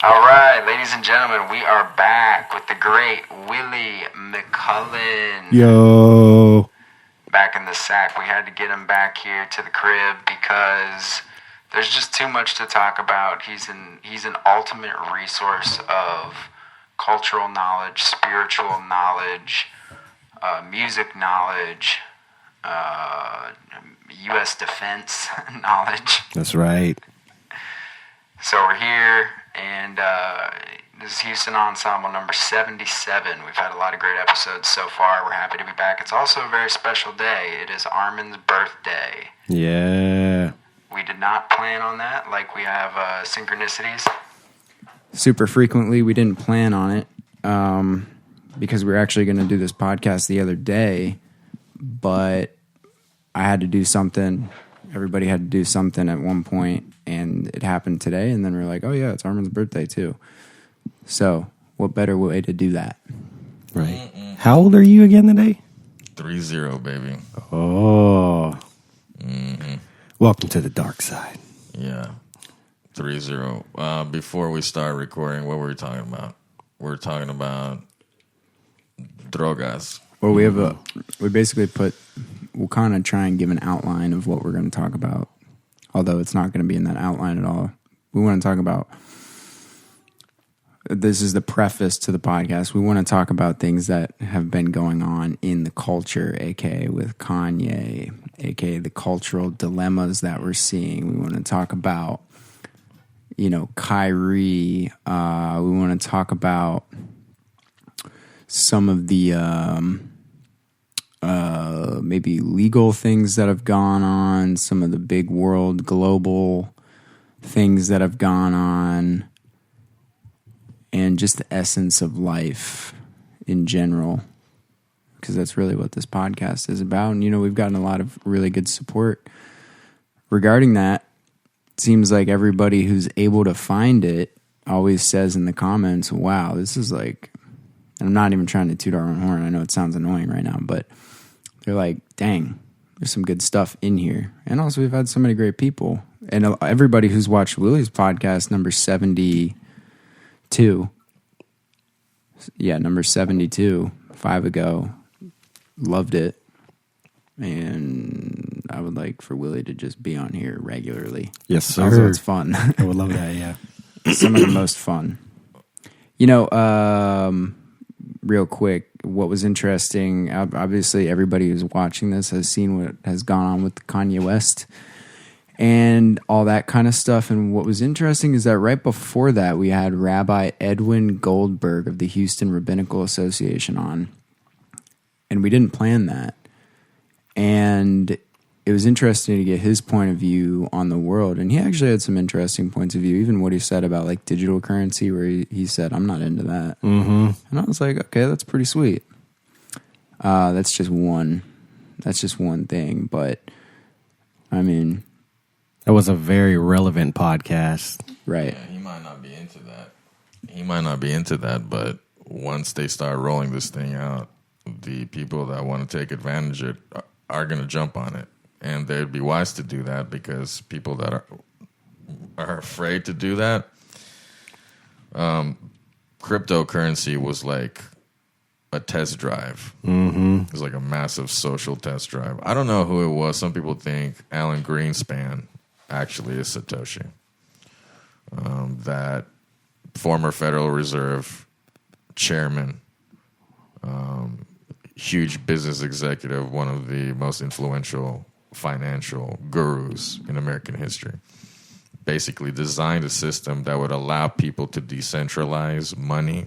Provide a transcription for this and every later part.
All right, ladies and gentlemen, we are back with the great Willie McCullen. Yo. Back in the sack. We had to get him back here to the crib because there's just too much to talk about. He's an ultimate resource of cultural knowledge, spiritual knowledge, music knowledge, U.S. defense knowledge. That's right. So we're here, and this is Houston Ensemble number 77. We've had a lot of great episodes so far. We're happy to be back. It's also a very special day. It is Armin's birthday. Yeah. We did not plan on that, like we have synchronicities. Super frequently, we didn't plan on it because we were actually going to do this podcast the other day, but I had to do something. Everybody had to do something at one point, and it happened today, and then we're like, oh yeah, it's Armin's birthday too. So what better way to do that? Right. How old are you again today? 30, baby. Oh. Mm-hmm. Welcome to the dark side. Yeah. 30. Before we start recording, what were we talking about? We're talking about drogas. Well, we'll kind of try and give an outline of what we're going to talk about, although it's not going to be in that outline at all. We want to talk about, this is the preface to the podcast, we want to talk about things that have been going on in the culture, aka with Kanye, aka the cultural dilemmas that we're seeing. We want to talk about, Kyrie. We want to talk about some of the maybe legal things that have gone on, some of the big world global things that have gone on, and just the essence of life in general, because that's really what this podcast is about. And we've gotten a lot of really good support regarding that. It seems like everybody who's able to find it always says in the comments, wow, this is like, and I'm not even trying to toot our own horn, I know it sounds annoying right now, but they're like, dang, there's some good stuff in here. And also we've had so many great people. And everybody who's watched Willie's podcast, number 72, number 72, 5 ago, loved it. And I would like for Willie to just be on here regularly. Yes, sir. Also, it's fun. I would love that, yeah. Some of the most fun. Real quick, what was interesting, obviously everybody who's watching this has seen what has gone on with Kanye West and all that kind of stuff. And what was interesting is that right before that, we had Rabbi Edwin Goldberg of the Houston Rabbinical Association on. And we didn't plan that. And it was interesting to get his point of view on the world. And he actually had some interesting points of view, even what he said about like digital currency, where he said, I'm not into that. Mm-hmm. And I was like, okay, that's pretty sweet. That's just one thing. But I mean, that was a very relevant podcast. Right. Yeah, he might not be into that. But once they start rolling this thing out, the people that want to take advantage of it are going to jump on it. And they'd be wise to do that, because people that are afraid to do that, cryptocurrency was like a test drive. Mm-hmm. It was like a massive social test drive. I don't know who it was. Some people think Alan Greenspan actually is Satoshi. That former Federal Reserve chairman, huge business executive, one of the most influential financial gurus in American history, basically designed a system that would allow people to decentralize money.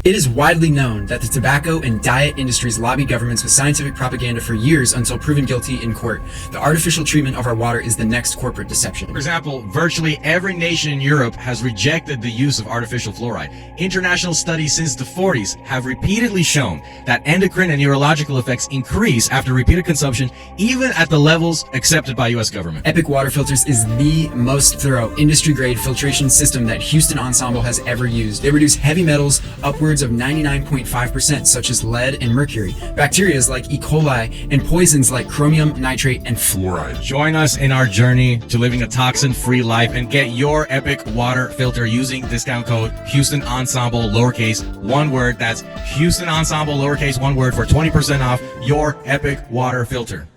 It is widely known that the tobacco and diet industries lobby governments with scientific propaganda for years until proven guilty in court. The artificial treatment of our water is the next corporate deception. For example, virtually every nation in Europe has rejected the use of artificial fluoride. International studies since the 40s have repeatedly shown that endocrine and neurological effects increase after repeated consumption, even at the levels accepted by U.S. government. Epic Water Filters is the most thorough industry-grade filtration system that Houston Ensemble has ever used. They reduce heavy metals upwards keywords of 99.5%, such as lead and mercury, bacteria like E. coli, and poisons like chromium, nitrate, and fluoride. Join us in our journey to living a toxin-free life and get your epic water filter using discount code Houston Ensemble lowercase one word. That's Houston Ensemble lowercase one word for 20% off your epic water filter.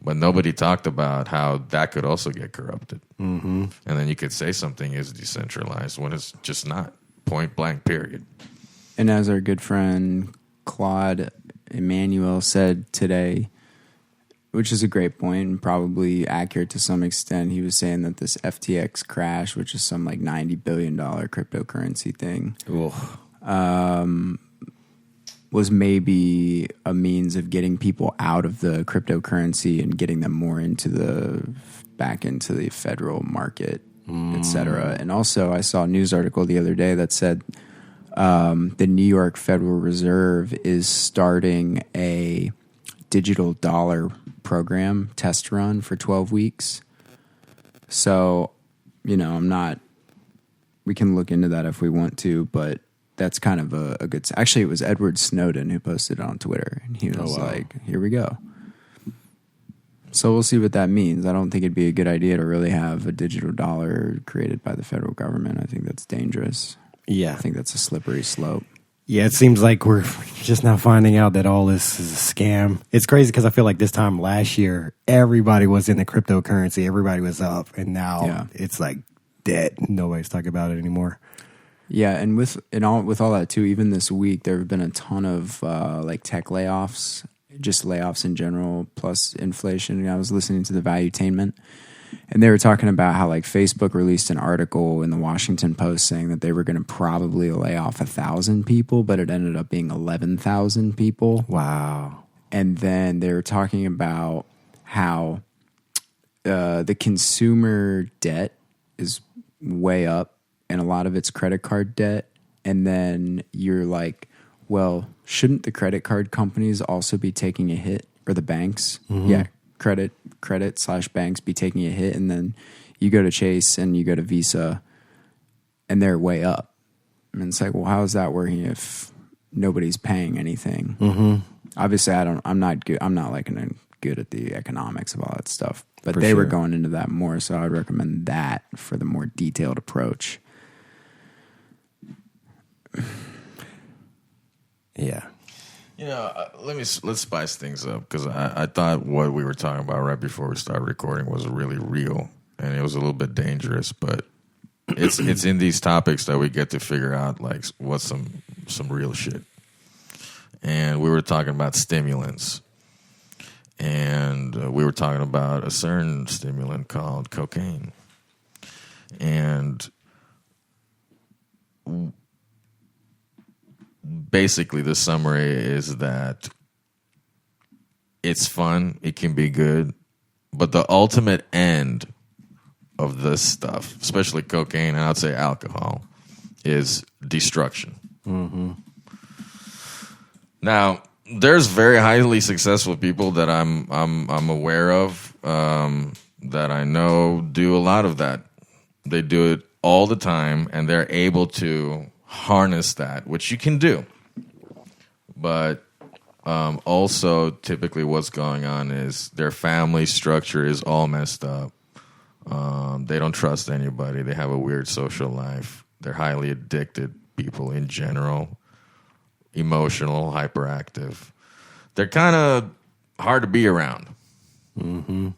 But nobody talked about how that could also get corrupted. Mm-hmm. And then you could say something is decentralized when it's just not. Point blank, period. And as our good friend Claude Emmanuel said today, which is a great point and probably accurate to some extent, he was saying that this FTX crash, which is some like $90 billion cryptocurrency thing, was maybe a means of getting people out of the cryptocurrency and getting them more back into the federal market, et cetera. And also I saw a news article the other day that said the New York Federal Reserve is starting a digital dollar program test run for 12 weeks. So, we can look into that if we want to, but that's kind of a good... Actually, it was Edward Snowden who posted it on Twitter, and he was like, here we go. So we'll see what that means. I don't think it'd be a good idea to really have a digital dollar created by the federal government. I think that's dangerous. Yeah. I think that's a slippery slope. Yeah, it seems like we're just now finding out that all this is a scam. It's crazy because I feel like this time last year, everybody was in the cryptocurrency. Everybody was up, and now it's like dead. Nobody's talking about it anymore. Yeah, and with all that too, even this week there have been a ton of like tech layoffs, just layoffs in general, plus inflation. I was listening to the Valuetainment, and they were talking about how like Facebook released an article in the Washington Post saying that they were going to probably lay off 1,000 people, but it ended up being 11,000 people. Wow! And then they were talking about how the consumer debt is way up. And a lot of it's credit card debt. And then you're like, well, shouldn't the credit card companies also be taking a hit? Or the banks? Mm-hmm. Yeah, credit/banks be taking a hit. And then you go to Chase and you go to Visa and they're way up. And it's like, well, how is that working if nobody's paying anything? Mm-hmm. Obviously, I'm not good. I'm not like good at the economics of all that stuff. But they were going into that more. So I would recommend that for the more detailed approach. Yeah. Let's spice things up because I thought what we were talking about right before we started recording was really real and it was a little bit dangerous, but it's in these topics that we get to figure out like what's some real shit. And we were talking about stimulants, and we were talking about a certain stimulant called cocaine, and basically the summary is that it's fun, it can be good, but the ultimate end of this stuff, especially cocaine and I'd say alcohol, is destruction. Mm-hmm. Now, there's very highly successful people that I'm aware of that I know do a lot of that. They do it all the time, and they're able to harness that, which you can do. But also, typically what's going on is their family structure is all messed up. They don't trust anybody. They have a weird social life. They're highly addicted people in general, emotional, hyperactive. They're kind of hard to be around. Mm-hmm.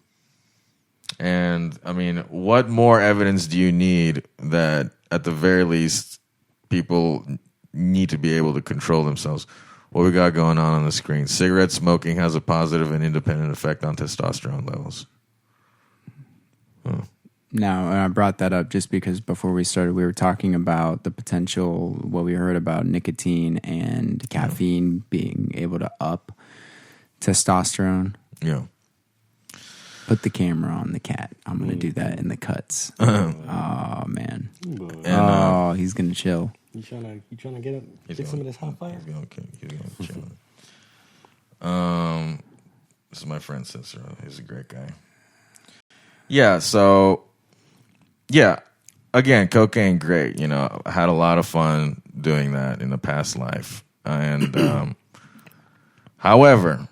And, I mean, what more evidence do you need that, at the very least, people need to be able to control themselves? What we got going on the screen? Cigarette smoking has a positive and independent effect on testosterone levels. Huh. Now, and I brought that up just because before we started, we were talking about the potential, what we heard about nicotine and caffeine being able to up testosterone. Yeah. Put the camera on the cat. I'm going to do that in the cuts. Oh, man. And, he's going to chill. You trying to get some of this hot fire? He's gonna chill. This is my friend Cicero. He's a great guy. Yeah, so, yeah, again, cocaine, great. You know, I had a lot of fun doing that in a past life. And however,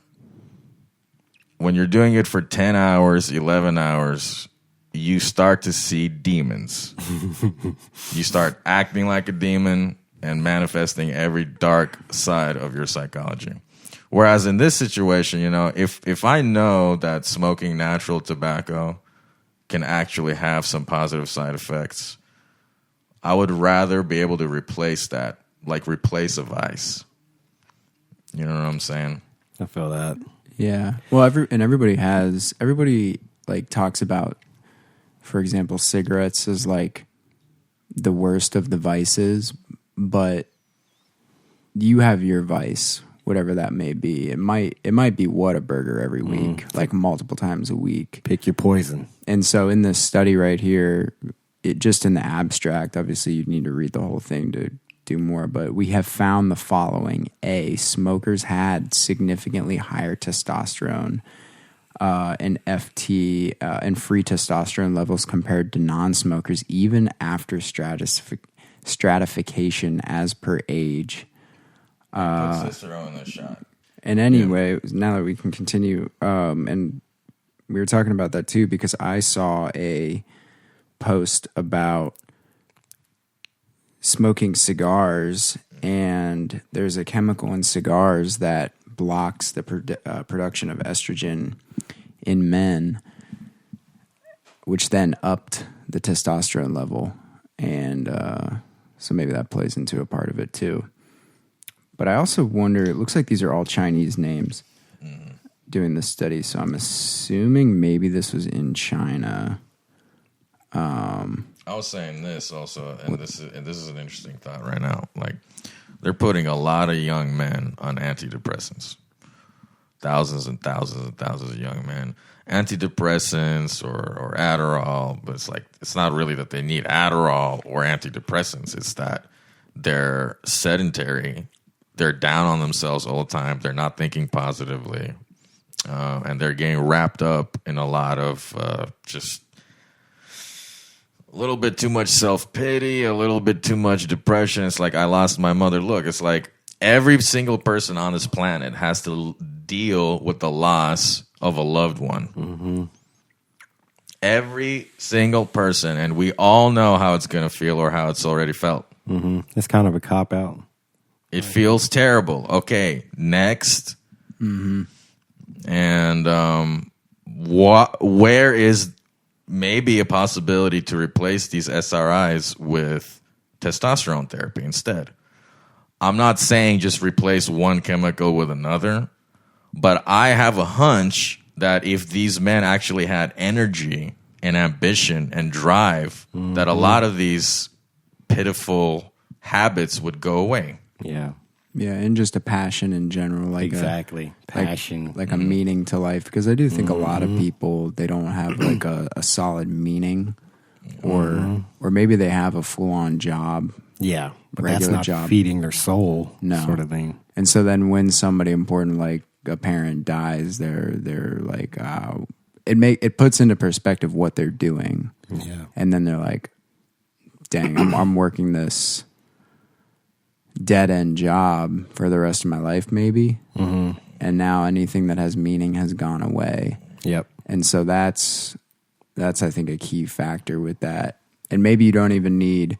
when you're doing it for 10 hours, 11 hours, you start to see demons. You start acting like a demon and manifesting every dark side of your psychology. Whereas in this situation, you know, if I know that smoking natural tobacco can actually have some positive side effects, I would rather be able to replace that, like replace a vice. You know what I'm saying? I feel that. Yeah. Well, everybody like talks about, for example, cigarettes as like the worst of the vices, but you have your vice, whatever that may be. It might be Whataburger every week, like multiple times a week. Pick your poison. And so in this study right here, it just in the abstract, obviously you need to read the whole thing to do more, but we have found the following. A, smokers had significantly higher testosterone and FT and free testosterone levels compared to non-smokers, even after stratification as per age. Puts Cicero in the shot. And anyway, now that we can continue, and we were talking about that too, because I saw a post about smoking cigars, and there's a chemical in cigars that blocks the production of estrogen in men, which then upped the testosterone level. And so maybe that plays into a part of it too. But I also wonder, it looks like these are all Chinese names doing this study, so I'm assuming maybe this was in China. I was saying this also, and this is an interesting thought right now. Like, they're putting a lot of young men on antidepressants. Thousands and thousands and thousands of young men. Antidepressants or Adderall, but it's not really that they need Adderall or antidepressants. It's that they're sedentary. They're down on themselves all the time. They're not thinking positively. And they're getting wrapped up in a lot of just a little bit too much self-pity, a little bit too much depression. It's like, I lost my mother. Look, it's like every single person on this planet has to deal with the loss of a loved one. Mm-hmm. Every single person. And we all know how it's going to feel or how it's already felt. Mm-hmm. It's kind of a cop-out. It feels terrible. Okay, next. Mm-hmm. And where is maybe a possibility to replace these SRIs with testosterone therapy instead? I'm not saying just replace one chemical with another, but I have a hunch that if these men actually had energy and ambition and drive, that a lot of these pitiful habits would go away. Yeah. Yeah, and just a passion in general. Like exactly. Passion. Like a meaning to life. Because I do think a lot of people, they don't have like a solid meaning. Or maybe they have a full-on job. Yeah, but regular that's not job. feeding their soul sort of thing. And so then when somebody important like a parent dies, they're like, it puts into perspective what they're doing. Yeah. And then they're like, dang, I'm working this dead-end job for the rest of my life maybe. Mm-hmm. And now anything that has meaning has gone away. Yep. And so that's I think a key factor with that. And maybe you don't even need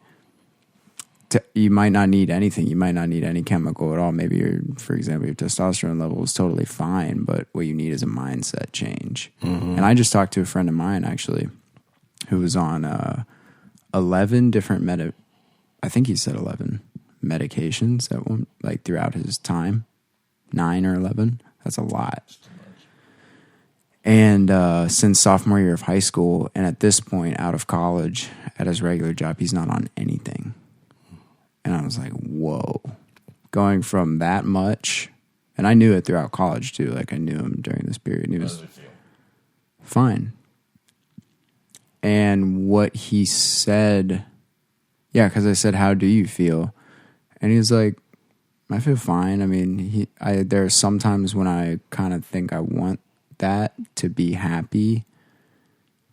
you might not need anything. You might not need any chemical at all. Maybe for example, your testosterone level is totally fine, but what you need is a mindset change. Mm-hmm. And I just talked to a friend of mine actually who was on 11 different I think he said 11 medications at one, like throughout his time, 9 or 11. That's a lot. And since sophomore year of high school, and at this point out of college at his regular job, he's not on anything. And I was like, whoa, going from that much. And I knew it throughout college too. Like I knew him during this period. And he was fine. And what he said, yeah, because I said, how do you feel? And he was like, I feel fine. I mean, there are some times when I kind of think I want that to be happy,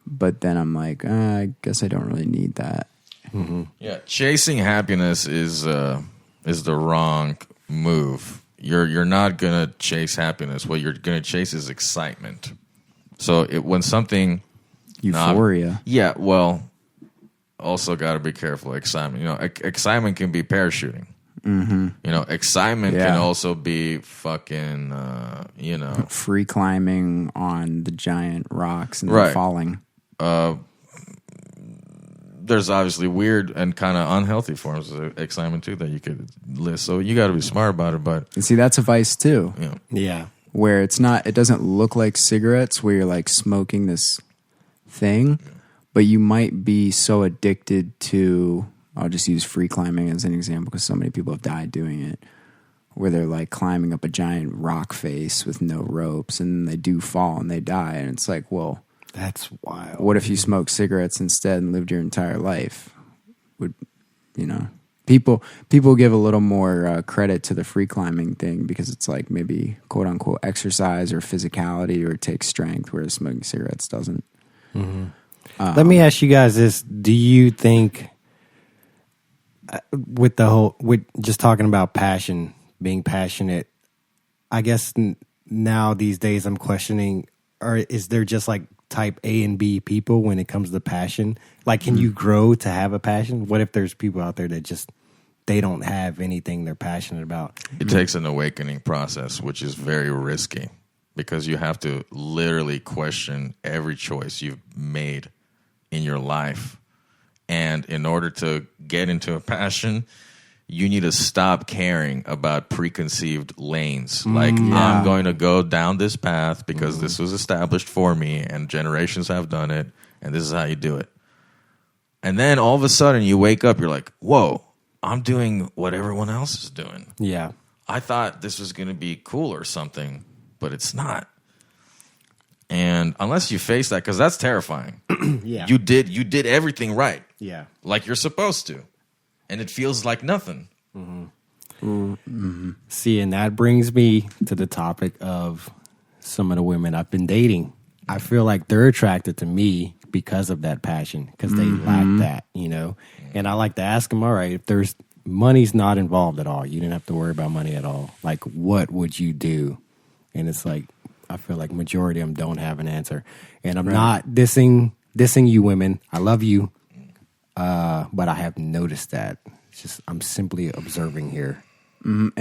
but then I'm like, I guess I don't really need that. Mm-hmm. Yeah, chasing happiness is is the wrong move. You're not gonna chase happiness. What you're gonna chase is excitement. So when something Euphoria. yeah, well, also got to be careful. Excitement, excitement can be parachuting. Mm-hmm. Excitement can also be fucking, free climbing on the giant rocks and Right. then falling. There's obviously weird and kind of unhealthy forms of excitement too that you could list. So you got to be smart about it. But And see, that's a vice too. Yeah. Where it doesn't look like cigarettes where you're like smoking this thing, but you might be so addicted to, I'll just use free climbing as an example because so many people have died doing it, where they're like climbing up a giant rock face with no ropes and they do fall and they die. And it's like, well, That's wild. what if you smoked cigarettes instead and lived your entire life? People give a little more credit to the free climbing thing because it's like maybe quote unquote exercise or physicality or it takes strength, whereas smoking cigarettes doesn't. Let me ask you guys this. Do you think with just talking about passion, being passionate, I guess now these days I'm questioning, or is there just like type A and B people when it comes to passion? Like, can you grow to have a passion? What if there's people out there that just, they don't have anything they're passionate about? it takes an awakening process, which is very risky because you have to literally question every choice you've made in your life. And in order to get into a passion, you need to stop caring about preconceived lanes. I'm going to go down this path because this was established for me and generations have done it, and this is how you do it. And then all of a sudden you wake up, you're like, whoa, I'm doing what everyone else is doing. Yeah. I thought this was going to be cool or something, but it's not. And unless you face that, because that's terrifying. Yeah. You did everything right. Yeah. Like you're supposed to. And it feels like nothing. See, and that brings me to the topic of some of the women I've been dating. I feel like they're attracted to me because of that passion, because they lack that, And I like to ask them, all right, if there's money's not involved at all, you didn't have to worry about money at all, like what would you do? And it's like, I feel like majority of them don't have an answer. And I'm not dissing you women. I love you. But I have noticed that. It's just, I'm simply observing here. And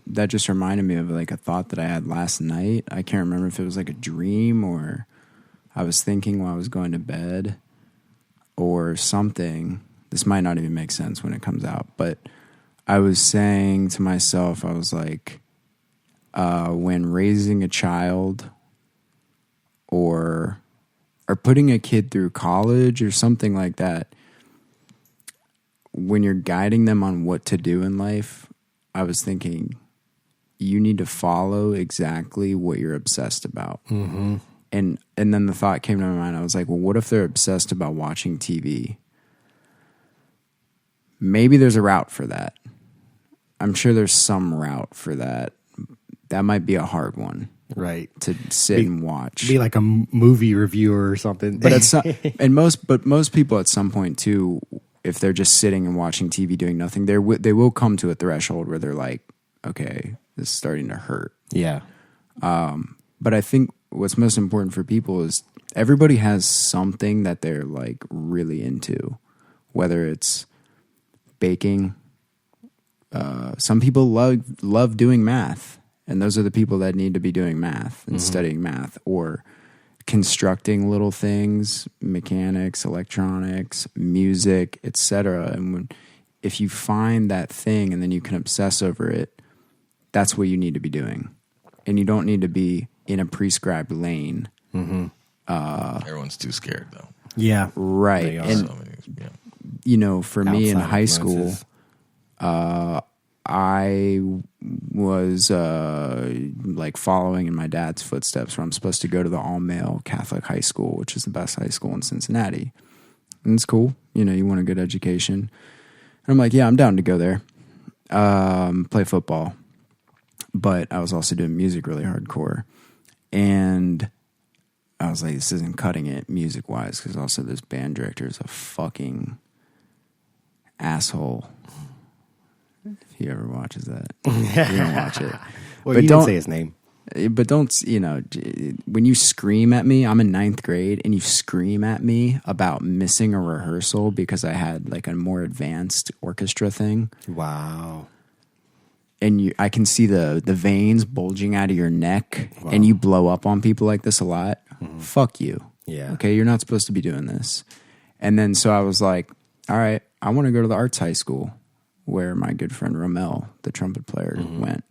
that just reminded me of like a thought that I had last night. I can't remember if it was like a dream or I was thinking while I was going to bed or something. This might not even make sense when it comes out, but I was saying to myself, I was like, when raising a child or putting a kid through college or something like that, when you're guiding them on what to do in life, I was thinking you need to follow exactly what you're obsessed about. Mm-hmm. And then the thought came to my mind. I was like, well, what if they're obsessed about watching TV? Maybe there's a route for that. I'm sure there's some route for that. That might be a hard one. Right. To sit and watch. Be like a movie reviewer or something. But most people at some point too, if they're just sitting and watching TV doing nothing, they will come to a threshold where they're like, okay, this is starting to hurt. Yeah. But I think what's most important for people is everybody has something that they're like really into, whether it's baking. Some people love doing math. And those are the people that need to be doing math and studying math, or constructing little things, mechanics, electronics, music, etc. And if you find that thing and then you can obsess over it, that's what you need to be doing. And you don't need to be in a prescribed lane. Mm-hmm. Everyone's too scared, though. Yeah. Right. And, for me in high school, I was like following in my dad's footsteps, where I'm supposed to go to the all-male Catholic high school, which is the best high school in Cincinnati. And it's cool. You want a good education. And I'm like, yeah, I'm down to go there, play football. But I was also doing music really hardcore. And I was like, this isn't cutting it music-wise, because also this band director is a fucking asshole. If he ever watches that, you don't watch it. Well, But you don't- didn't say his name. But don't, when you scream at me, I'm in 9th grade, and you scream at me about missing a rehearsal because I had like a more advanced orchestra thing, Wow. and I can see the veins bulging out of your neck, Wow. and you blow up on people like this a lot. Fuck you. Yeah. Okay, you're not supposed to be doing this. And then so I was like, all right, I want to go to the arts high school where my good friend Romel, the trumpet player, went.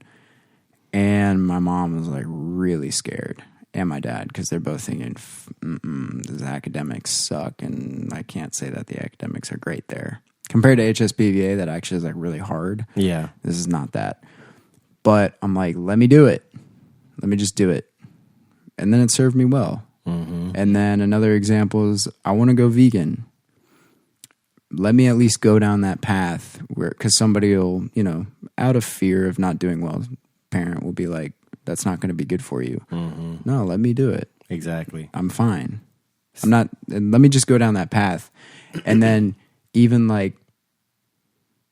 And my mom was like really scared, and my dad, because they're both thinking, the academics suck, and I can't say that the academics are great there. Compared to HSBVA, that actually is like really hard. Yeah. This is not that. But I'm like, let me do it. Let me just do it. And then it served me well. And then another example is I want to go vegan. Let me at least go down that path where, because somebody will, out of fear of not doing well, parent will be like, that's not going to be good for you. No, let me do it. Exactly. I'm fine. I'm not, and let me just go down that path. And then even like,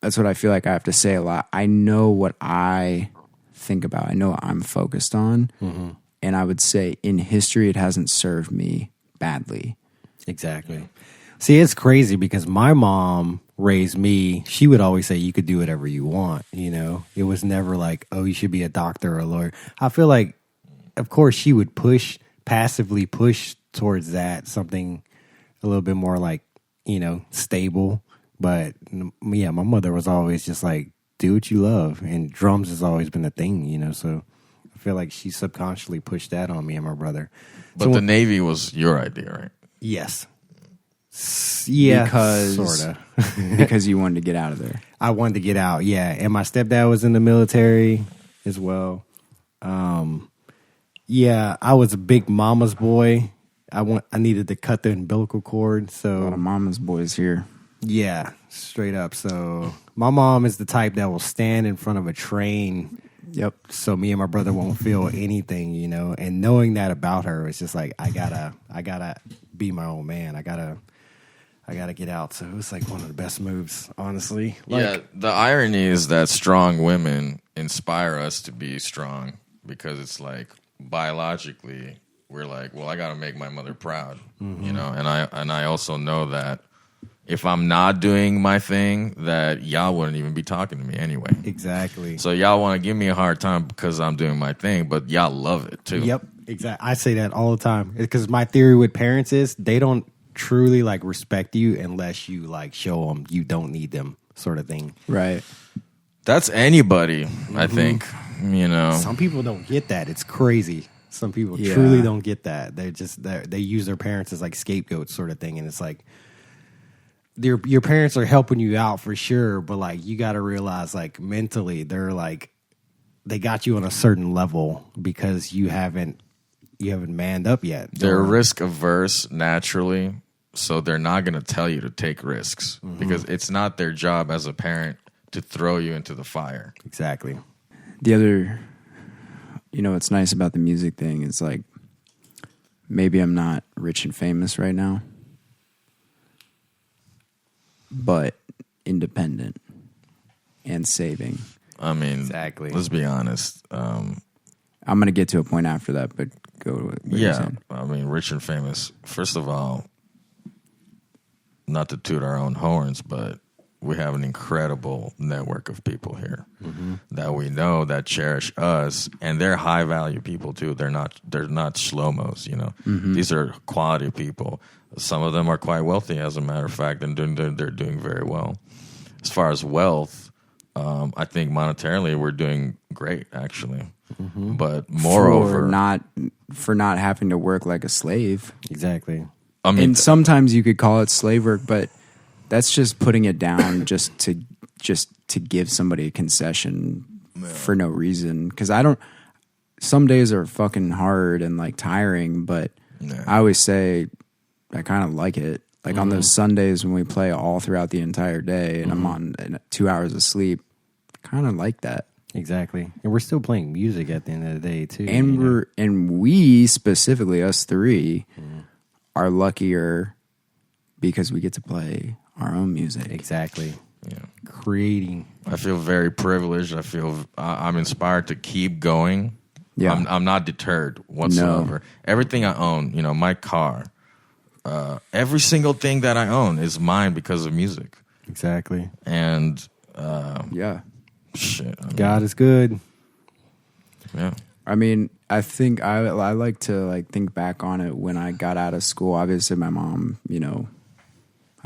that's what I feel like I have to say a lot. I know what I think about. I know what I'm focused on. And I would say in history, it hasn't served me badly. Exactly. See, it's crazy because my mom raised me. She would always say, you could do whatever you want. It was never like, oh, you should be a doctor or a lawyer. I feel like, of course, she would passively push towards that, something a little bit more like, stable. But yeah, my mother was always just like, do what you love. And drums has always been a thing, so I feel like she subconsciously pushed that on me and my brother. But the Navy was your idea, right? Yes. Yeah, Because- sort of. Because you wanted to get out of there. I wanted to get out, yeah. And my stepdad was in the military as well. Yeah, I was a big mama's boy. I needed to cut the umbilical cord, A lot of so mama's boys here. yeah, straight up. So my mom is the type that will stand in front of a train. Yep. So me and my brother won't feel anything, And knowing that about her, it's just like I gotta be my own man. I gotta get out. So it was like one of the best moves, honestly. Yeah, the irony is that strong women inspire us to be strong because it's like biologically we're like, well, I got to make my mother proud, and I also know that if I'm not doing my thing, that y'all wouldn't even be talking to me anyway. Exactly. So y'all want to give me a hard time because I'm doing my thing, but y'all love it too. Yep, exactly. I say that all the time because my theory with parents is they don't truly like respect you unless you like show them you don't need them, sort of thing. Right. That's anybody, I think. Some people don't get that. It's crazy. Some people Yeah. truly don't get that. They use their parents as like scapegoats, sort of thing, and it's like your parents are helping you out for sure, but like you got to realize like mentally they're like they got you on a certain level because you haven't manned up yet. They're risk averse naturally, so they're not going to tell you to take risks because it's not their job as a parent to throw you into the fire. Exactly. The other, what's nice about the music thing is like, maybe I'm not rich and famous right now, but independent and saving. I mean, Exactly. let's be honest. I'm going to get to a point after that, but go to what you're Yeah, saying. I mean, rich and famous. First of all, not to toot our own horns, but we have an incredible network of people here that we know that cherish us, and they're high value people too. They're not slow-mos, These are quality people. Some of them are quite wealthy, as a matter of fact, and they're doing very well. As far as wealth, I think monetarily we're doing great, actually. But moreover, for not having to work like a slave. Exactly. I mean, And sometimes you could call it slave work, but that's just putting it down just to give somebody a concession for no reason. Because some days are fucking hard and like tiring, but I always say I kind of like it. Like on those Sundays when we play all throughout the entire day and I'm on 2 hours of sleep, kind of like that. Exactly. And we're still playing music at the end of the day too. And we specifically, us three, are luckier because we get to play our own music. Exactly. creating. I feel very privileged. I feel I'm inspired to keep going. Yeah. I'm not deterred whatsoever. No. Everything I own, my car, every single thing that I own is mine because of music. Exactly. And shit. I mean, God is good. Yeah. I mean, I think I like to think back on it when I got out of school. Obviously, my mom, I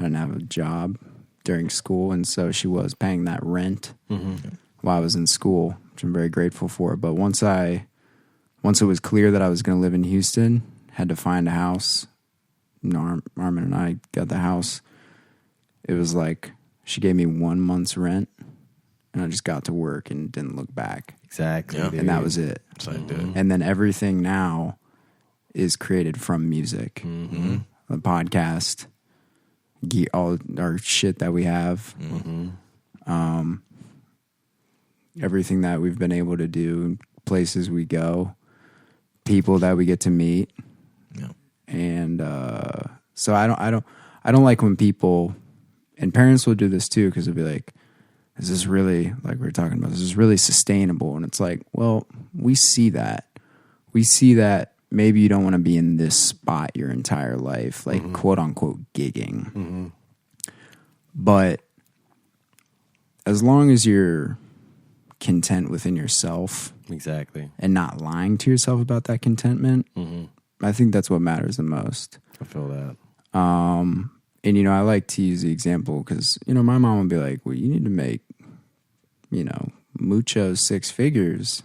didn't have a job during school, and so she was paying that rent while I was in school, which I'm very grateful for. But once it was clear that I was going to live in Houston, had to find a house. Armin and I got the house. It was like she gave me 1 month's rent, and I just got to work and didn't look back. Exactly. Yeah. And that was it. That's what I did. And then everything now is created from music. Mm-hmm. The podcast, all our shit that we have, everything that we've been able to do, places we go, people that we get to meet. Yeah. And so I don't like when people, and parents will do this too, because they'll be like, is this really, like we were talking about, is this really sustainable? And it's like, well, we see that maybe you don't want to be in this spot your entire life, like quote unquote gigging. But as long as you're content within yourself, exactly, and not lying to yourself about that contentment, I think that's what matters the most. I feel that. And, I like to use the example because, my mom would be like, well, you need to make, mucho 6 figures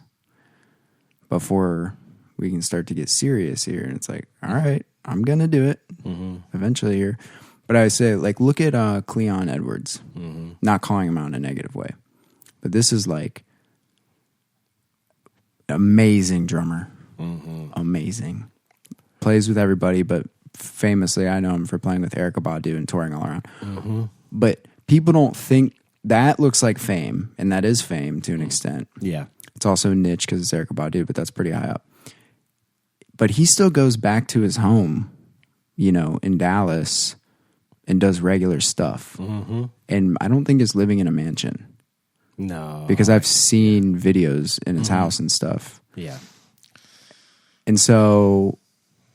before we can start to get serious here. And it's like, all right, I'm going to do it eventually here. But I say, like, look at Cleon Edwards, not calling him out in a negative way. But this is like amazing drummer, amazing. Plays with everybody, but famously, I know him for playing with Erykah Badu and touring all around. But people don't think that looks like fame, and that is fame to an extent. Yeah. It's also niche because it's Erykah Badu, but that's pretty high up. But he still goes back to his home, in Dallas and does regular stuff. And I don't think it's living in a mansion. No. Because I've seen videos in his house and stuff. Yeah. And so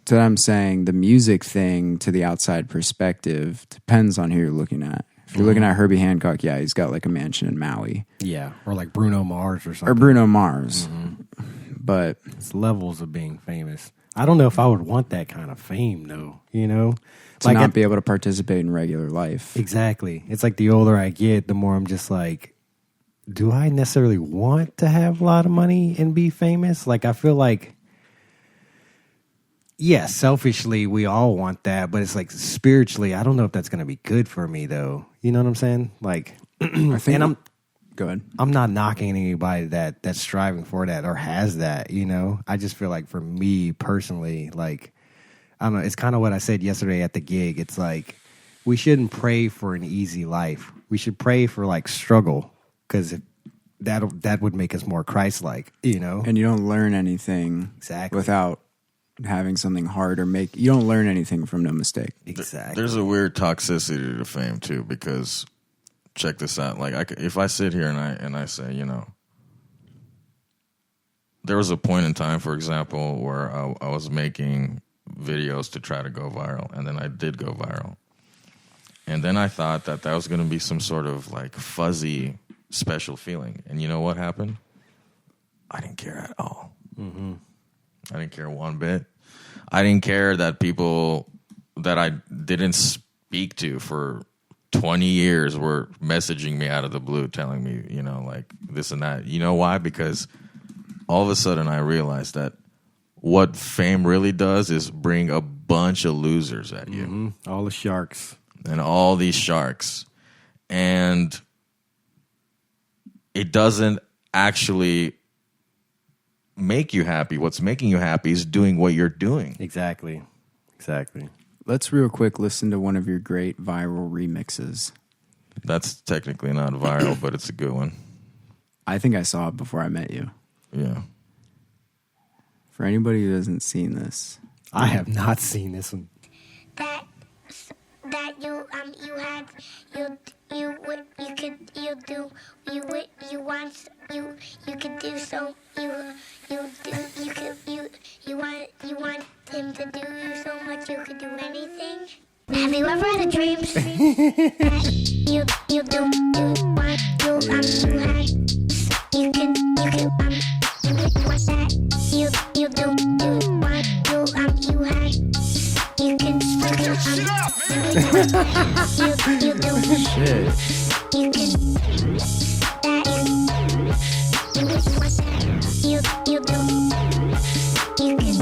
that I'm saying the music thing to the outside perspective depends on who you're looking at. If you're looking at Herbie Hancock, yeah, he's got like a mansion in Maui. Yeah. Or like Bruno Mars or something. Or Bruno Mars. But it's levels of being famous. I don't know if I would want that kind of fame, though. To not be able to participate in regular life. Exactly. It's like the older I get, the more I'm just like, do I necessarily want to have a lot of money and be famous? Like, I feel like, yeah, selfishly, we all want that, but it's like spiritually, I don't know if that's going to be good for me, though. You know what I'm saying? Like, I think go ahead. I'm not knocking anybody that's striving for that or has that, I just feel like for me personally, like, I don't know, it's kind of what I said yesterday at the gig. It's like, we shouldn't pray for an easy life. We should pray for like struggle, because that would make us more Christ-like, And you don't learn anything without having something hard, or you don't learn anything from no mistake. Exactly. There's a weird toxicity to fame too, because check this out. Like, if I sit here and I say, there was a point in time, for example, where I was making videos to try to go viral, and then I did go viral. And then I thought that was going to be some sort of like fuzzy special feeling. And you know what happened? I didn't care at all. I didn't care one bit. I didn't care that people that I didn't speak to for 20 years were messaging me out of the blue, telling me, like this and that. You know why? Because all of a sudden I realized that what fame really does is bring a bunch of losers at you. All the sharks. And all these sharks. And it doesn't actually make you happy. What's making you happy is doing what you're doing. Exactly. Let's real quick listen to one of your great viral remixes. That's technically not viral, but it's a good one. I think I saw it before I met you. Yeah. For anybody who hasn't seen this. I have not seen this one. That could do so you want him to do you so much you could do anything. Have you ever had a dream you do want you had you can what's that you do want you had you can you do Shit. you can you do you can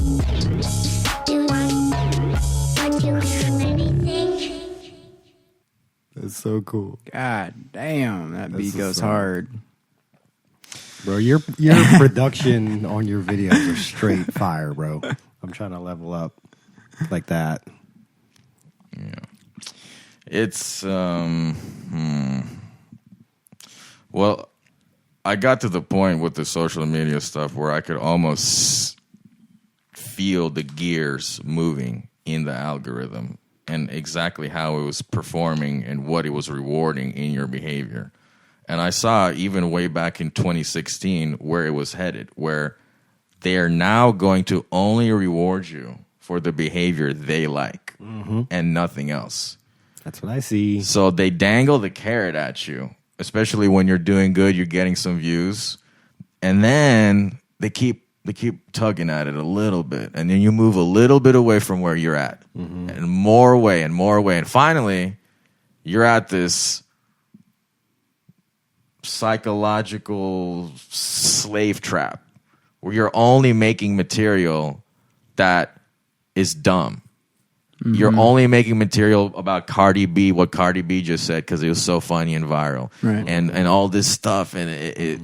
do what you can do anything. That's so cool. God damn, that That's beat goes song. hard. Bro, your production on your videos are straight fire, bro. I'm trying to level up like that. Yeah. It's well, I got to the point with the social media stuff where I could almost feel the gears moving in the algorithm and exactly how it was performing and what it was rewarding in your behavior. And I saw even way back in 2016 where it was headed, where they are now going to only reward you for the behavior they like and nothing else. That's what I see. So they dangle the carrot at you, especially when you're doing good, you're getting some views, and then they keep tugging at it a little bit, and then you move a little bit away from where you're at, and more away, and finally, you're at this psychological slave trap where you're only making material that is dumb. You're only making material about Cardi B, what Cardi B just said, because it was so funny and viral, Right. and all this stuff, and it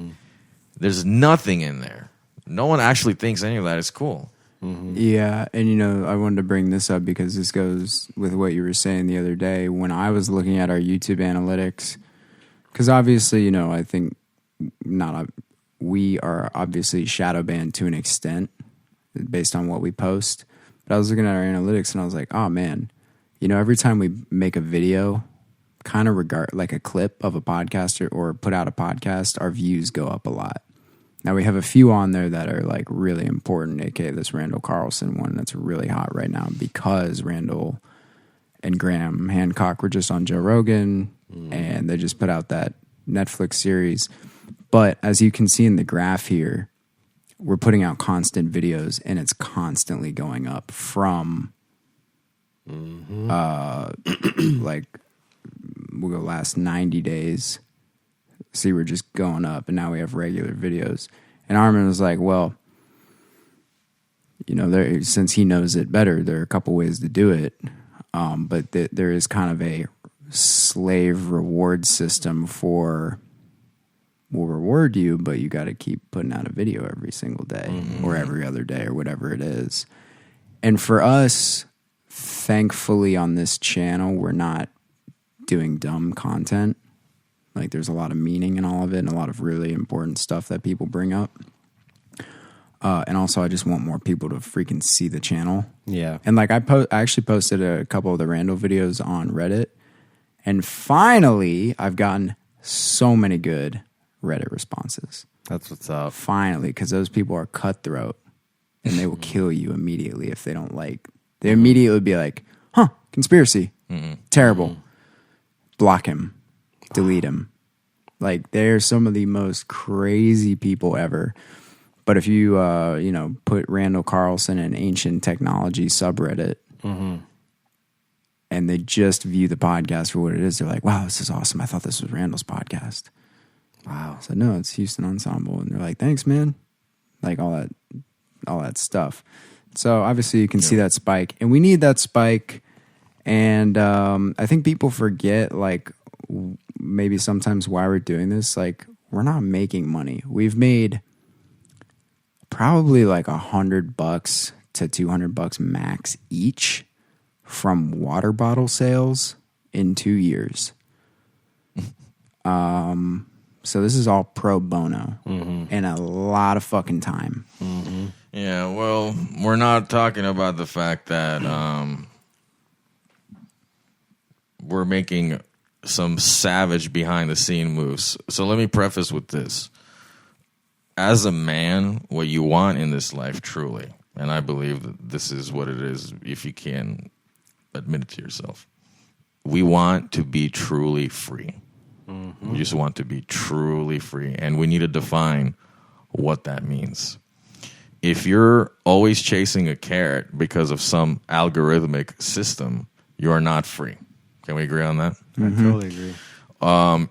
there's nothing in there. No one actually thinks any of that is cool. Yeah, and I wanted to bring this up because this goes with what you were saying the other day when I was looking at our YouTube analytics. Because obviously, I think we are obviously shadow banned to an extent based on what we post. But I was looking at our analytics and I was like, oh man, every time we make a video, kind of like a clip of a podcast or put out a podcast, our views go up a lot. Now we have a few on there that are like really important, aka this Randall Carlson one that's really hot right now because Randall and Graham Hancock were just on Joe Rogan and they just put out that Netflix series. But as you can see in the graph here, we're putting out constant videos and it's constantly going up from like we'll go last 90 days. See, we're just going up and now we have regular videos. And Armin was like, well, since he knows it better, there are a couple ways to do it. But there is kind of a slave reward system for we'll reward you, but you got to keep putting out a video every single day or every other day or whatever it is. And for us, thankfully on this channel, we're not doing dumb content. Like there's a lot of meaning in all of it and a lot of really important stuff that people bring up. And also I just want more people to freaking see the channel. Yeah. And like I actually posted a couple of the Randall videos on Reddit. And finally, I've gotten so many good Reddit responses. That's what's up. Finally, because those people are cutthroat and they will kill you immediately if they don't like. They immediately would be like, conspiracy. Terrible. Block him. Delete him. Like they're some of the most crazy people ever. But if you put Randall Carlson in ancient technology subreddit and they just view the podcast for what it is, they're like, wow, this is awesome. I thought this was Randall's podcast. Wow. I said, no, it's Houston Ensemble. And they're like, thanks, man. Like all that stuff. So obviously you can see that spike and we need that spike. And I think people forget like maybe sometimes why we're doing this. Like we're not making money. We've made probably like $100 to $200 max each from water bottle sales in 2 years. So this is all pro bono and a lot of fucking time. Yeah, well, we're not talking about the fact that we're making some savage behind the scene moves. So let me preface with this. As a man, what you want in this life truly, and I believe that this is what it is if you can admit it to yourself. We want to be truly free. We just want to be truly free, and we need to define what that means. If you're always chasing a carrot because of some algorithmic system, you are not free. Can we agree on that? I totally agree.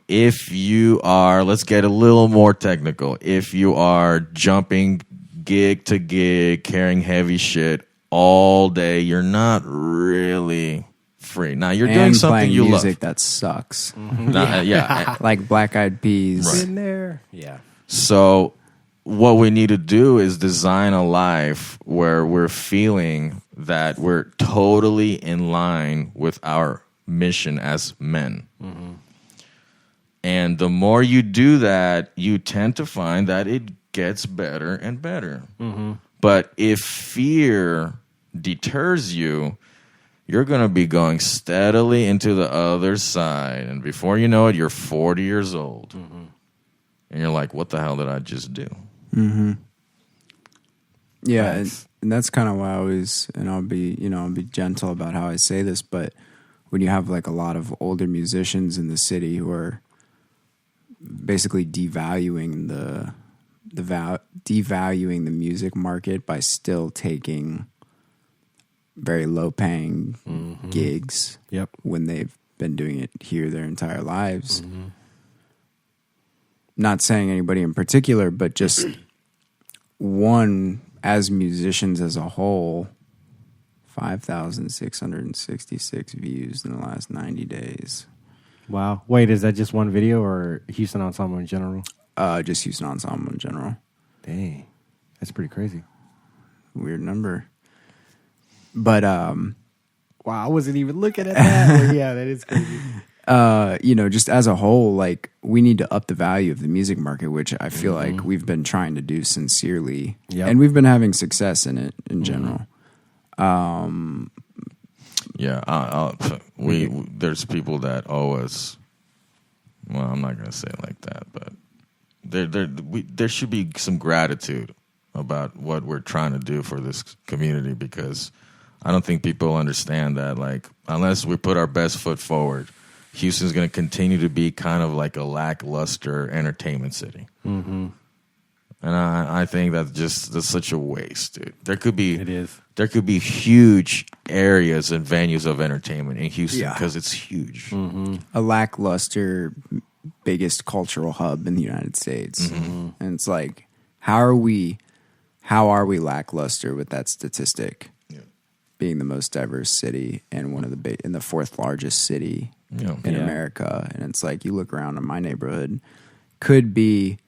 If you are, let's get a little more technical. If you are jumping gig to gig, carrying heavy shit all day, you're not really free. Now you're doing something you love. Music that sucks. Yeah. Like Black Eyed Peas. Right. In there. Yeah. So what we need to do is design a life where we're feeling that we're totally in line with our mission as men. And the more you do that, you tend to find that it gets better and better. But if fear deters you, you're going to be going steadily into the other side. And before you know it, you're 40 years old. And you're like, what the hell did I just do? Yeah, and that's kind of why I always, and I'll be gentle about how I say this, but when you have like a lot of older musicians in the city who are basically devaluing devaluing the music market by still taking very low paying gigs when they've been doing it here their entire lives. Not saying anybody in particular, but just one, as musicians as a whole, 5,666 views in the last 90 days. Wow. Wait, is that just one video or Houston Ensemble in general? Just Houston Ensemble in general. Dang. That's pretty crazy. Weird number. But wow, I wasn't even looking at that. But yeah, that is crazy. Just as a whole, like, we need to up the value of the music market, which I feel like we've been trying to do sincerely. And we've been having success in it in general. There's people that owe us. Well, I'm not going to say it like that, but there should be some gratitude about what we're trying to do for this community, because I don't think people understand that, like, unless we put our best foot forward, Houston's going to continue to be kind of like a lackluster entertainment city. And I think that's such a waste, dude. There could be huge areas and venues of entertainment in Houston because it's huge. A lackluster, biggest cultural hub in the United States, and it's like, how are we lackluster with that statistic? Being the most diverse city and one of the fourth largest city in America, and it's like, you look around in my neighborhood, could be.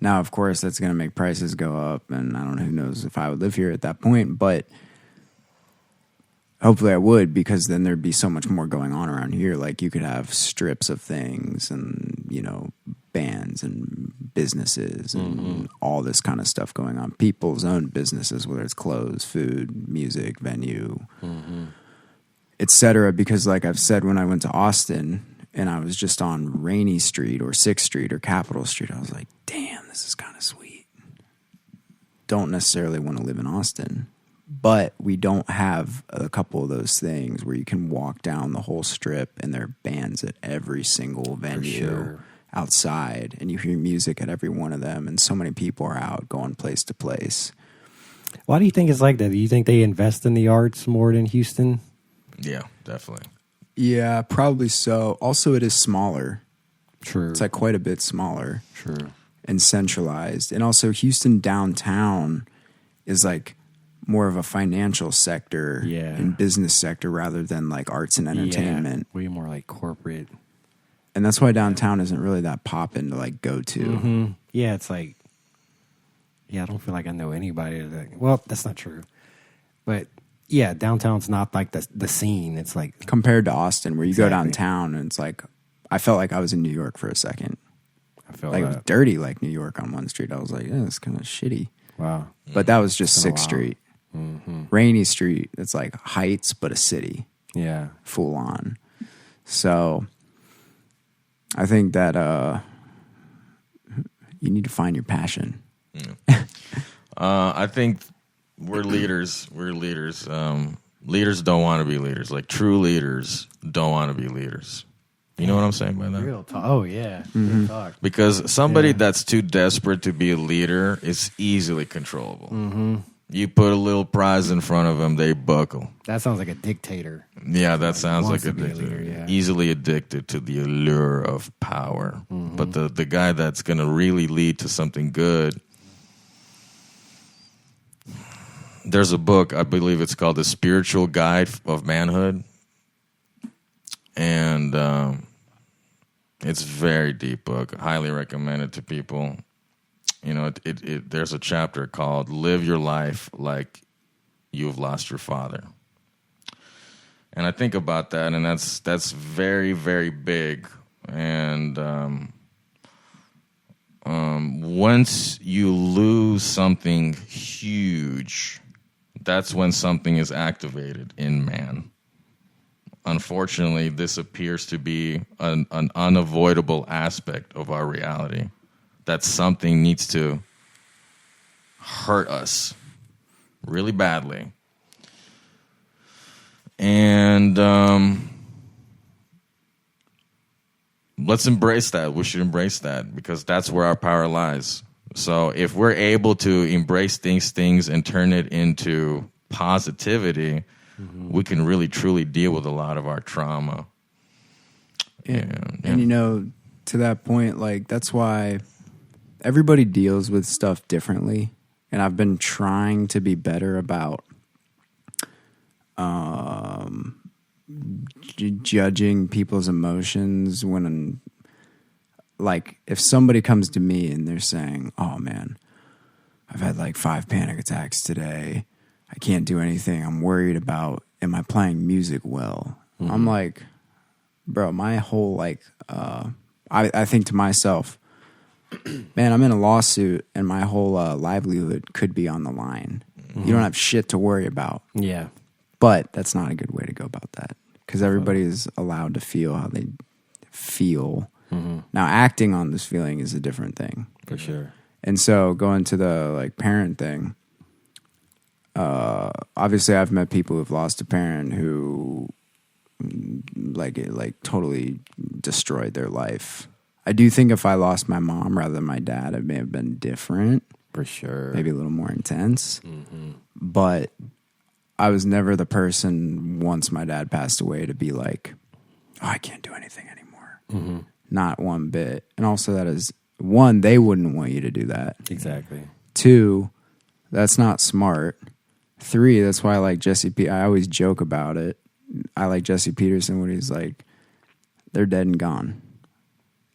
Now, of course, that's going to make prices go up, and I don't know, who knows if I would live here at that point, but hopefully I would, because then there'd be so much more going on around here. Like, you could have strips of things and, bands and businesses and all this kind of stuff going on. People's own businesses, whether it's clothes, food, music, venue, etc. Because like I've said, when I went to Austin and I was just on Rainey Street or 6th Street or Capitol Street, I was like, damn, this is kind of sweet. Don't necessarily want to live in Austin, but we don't have a couple of those things where you can walk down the whole strip and there are bands at every single venue outside, and you hear music at every one of them, and so many people are out going place to place. Why do you think it's like that? Do you think they invest in the arts more than Houston? Yeah, definitely. Yeah, probably so. Also, it is smaller. True. It's like quite a bit smaller. True. And centralized. And also, Houston downtown is like more of a financial sector and business sector rather than like arts and entertainment. Way more like corporate. And that's why downtown isn't really that poppin' to like go to. Yeah, it's like, I don't feel like I know anybody that. Well, that's not true. But yeah, downtown's not like the scene. It's like compared to Austin, where you go downtown and it's like, I felt like I was in New York for a second. I felt like it was dirty, like New York on one street. I was like, it's kind of shitty. Wow. But that was just 6th Street. Rainey Street, it's like Heights, but a city. Yeah. Full on. So I think that you need to find your passion. Yeah. I think we're leaders. We're leaders. Leaders don't want to be leaders. Like true leaders don't want to be leaders. You know what I'm saying by that? Real talk. Oh, yeah. Real talk. Because somebody that's too desperate to be a leader is easily controllable. Mm-hmm. You put a little prize in front of them, they buckle. That sounds like a dictator. Yeah, that sounds like a leader, dictator. yeah. Easily addicted to the allure of power. Mm-hmm. But the guy that's going to really lead to something good. There's a book, I believe it's called The Spiritual Guide of Manhood. And it's a very deep book. I highly recommend it to people. You know, there's a chapter called Live Your Life Like You've Lost Your Father. And I think about that, and that's very, very big. And once you lose something huge, that's when something is activated in man. Unfortunately, this appears to be an unavoidable aspect of our reality. That something needs to hurt us really badly. And let's embrace that. We should embrace that because that's where our power lies. So if we're able to embrace these things and turn it into positivity, we can really, truly deal with a lot of our trauma. And you know, to that point, like, that's why everybody deals with stuff differently. And I've been trying to be better about judging people's emotions when, like, if somebody comes to me and they're saying, oh, man, I've had like 5 panic attacks today. I can't do anything. I'm worried about, am I playing music well? Mm-hmm. I'm like, bro, my whole, like, I think to myself, man, I'm in a lawsuit and my whole livelihood could be on the line. Mm-hmm. You don't have shit to worry about. Yeah. But that's not a good way to go about that because everybody is allowed to feel how they feel. Mm-hmm. Now, acting on this feeling is a different thing. For sure. And so going to the, like, parent thing, obviously I've met people who've lost a parent who like totally destroyed their life. I do think if I lost my mom rather than my dad, it may have been different. For sure. Maybe a little more intense. Mm-hmm. But I was never the person once my dad passed away to be like, oh, I can't do anything anymore. Mm-hmm. Not one bit. And also that is, one, they wouldn't want you to do that. Exactly. 2, that's not smart. 3, that's why I like Jesse I always joke about it. I like Jesse Peterson when he's like, they're dead and gone.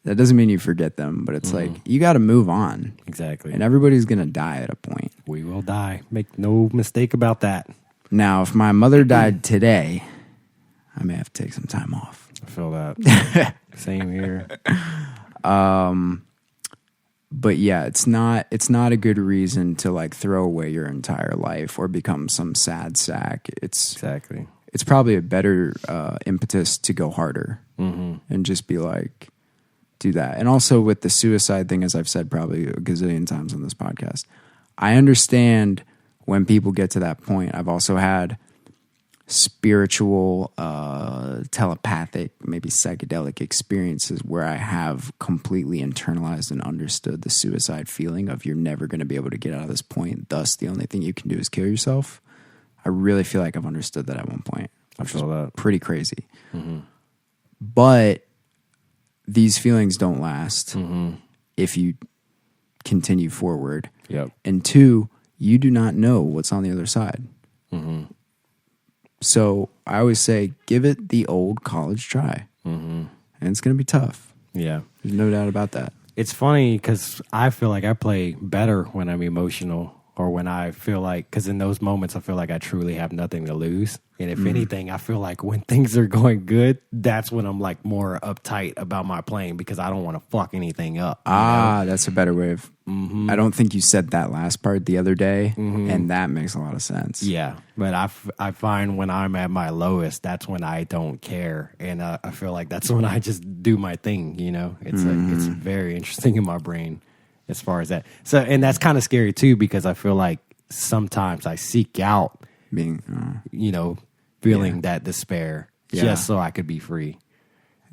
That doesn't mean you forget them, but it's like, you got to move on. Exactly. And everybody's going to die at a point. We will die. Make no mistake about that. Now, if my mother died today, I may have to take some time off. I feel that. Same here. But yeah, it's not a good reason to like throw away your entire life or become some sad sack. Exactly. It's probably a better impetus to go harder and just be like, do that. And also with the suicide thing, as I've said probably a gazillion times on this podcast, I understand when people get to that point. I've also had spiritual, telepathic, maybe psychedelic experiences where I have completely internalized and understood the suicide feeling of you're never going to be able to get out of this point. Thus, the only thing you can do is kill yourself. I really feel like I've understood that at one point. I feel that. Pretty crazy. Mm-hmm. But these feelings don't last if you continue forward. Yep. And 2, you do not know what's on the other side. Mm-hmm. So I always say, give it the old college try. Mm-hmm. And it's going to be tough. Yeah. There's no doubt about that. It's funny because I feel like I play better when I'm emotional or when I feel like, because in those moments I feel like I truly have nothing to lose. And if anything, I feel like when things are going good, that's when I'm like more uptight about my playing because I don't want to fuck anything up. That's a better way of. I don't think you said that last part the other day, and that makes a lot of sense. Yeah, but I find when I'm at my lowest, that's when I don't care, and I feel like that's when I just do my thing. You know, it's it's very interesting in my brain as far as that. So, and that's kind of scary too because I feel like sometimes I seek out Being, feeling that despair just so I could be free.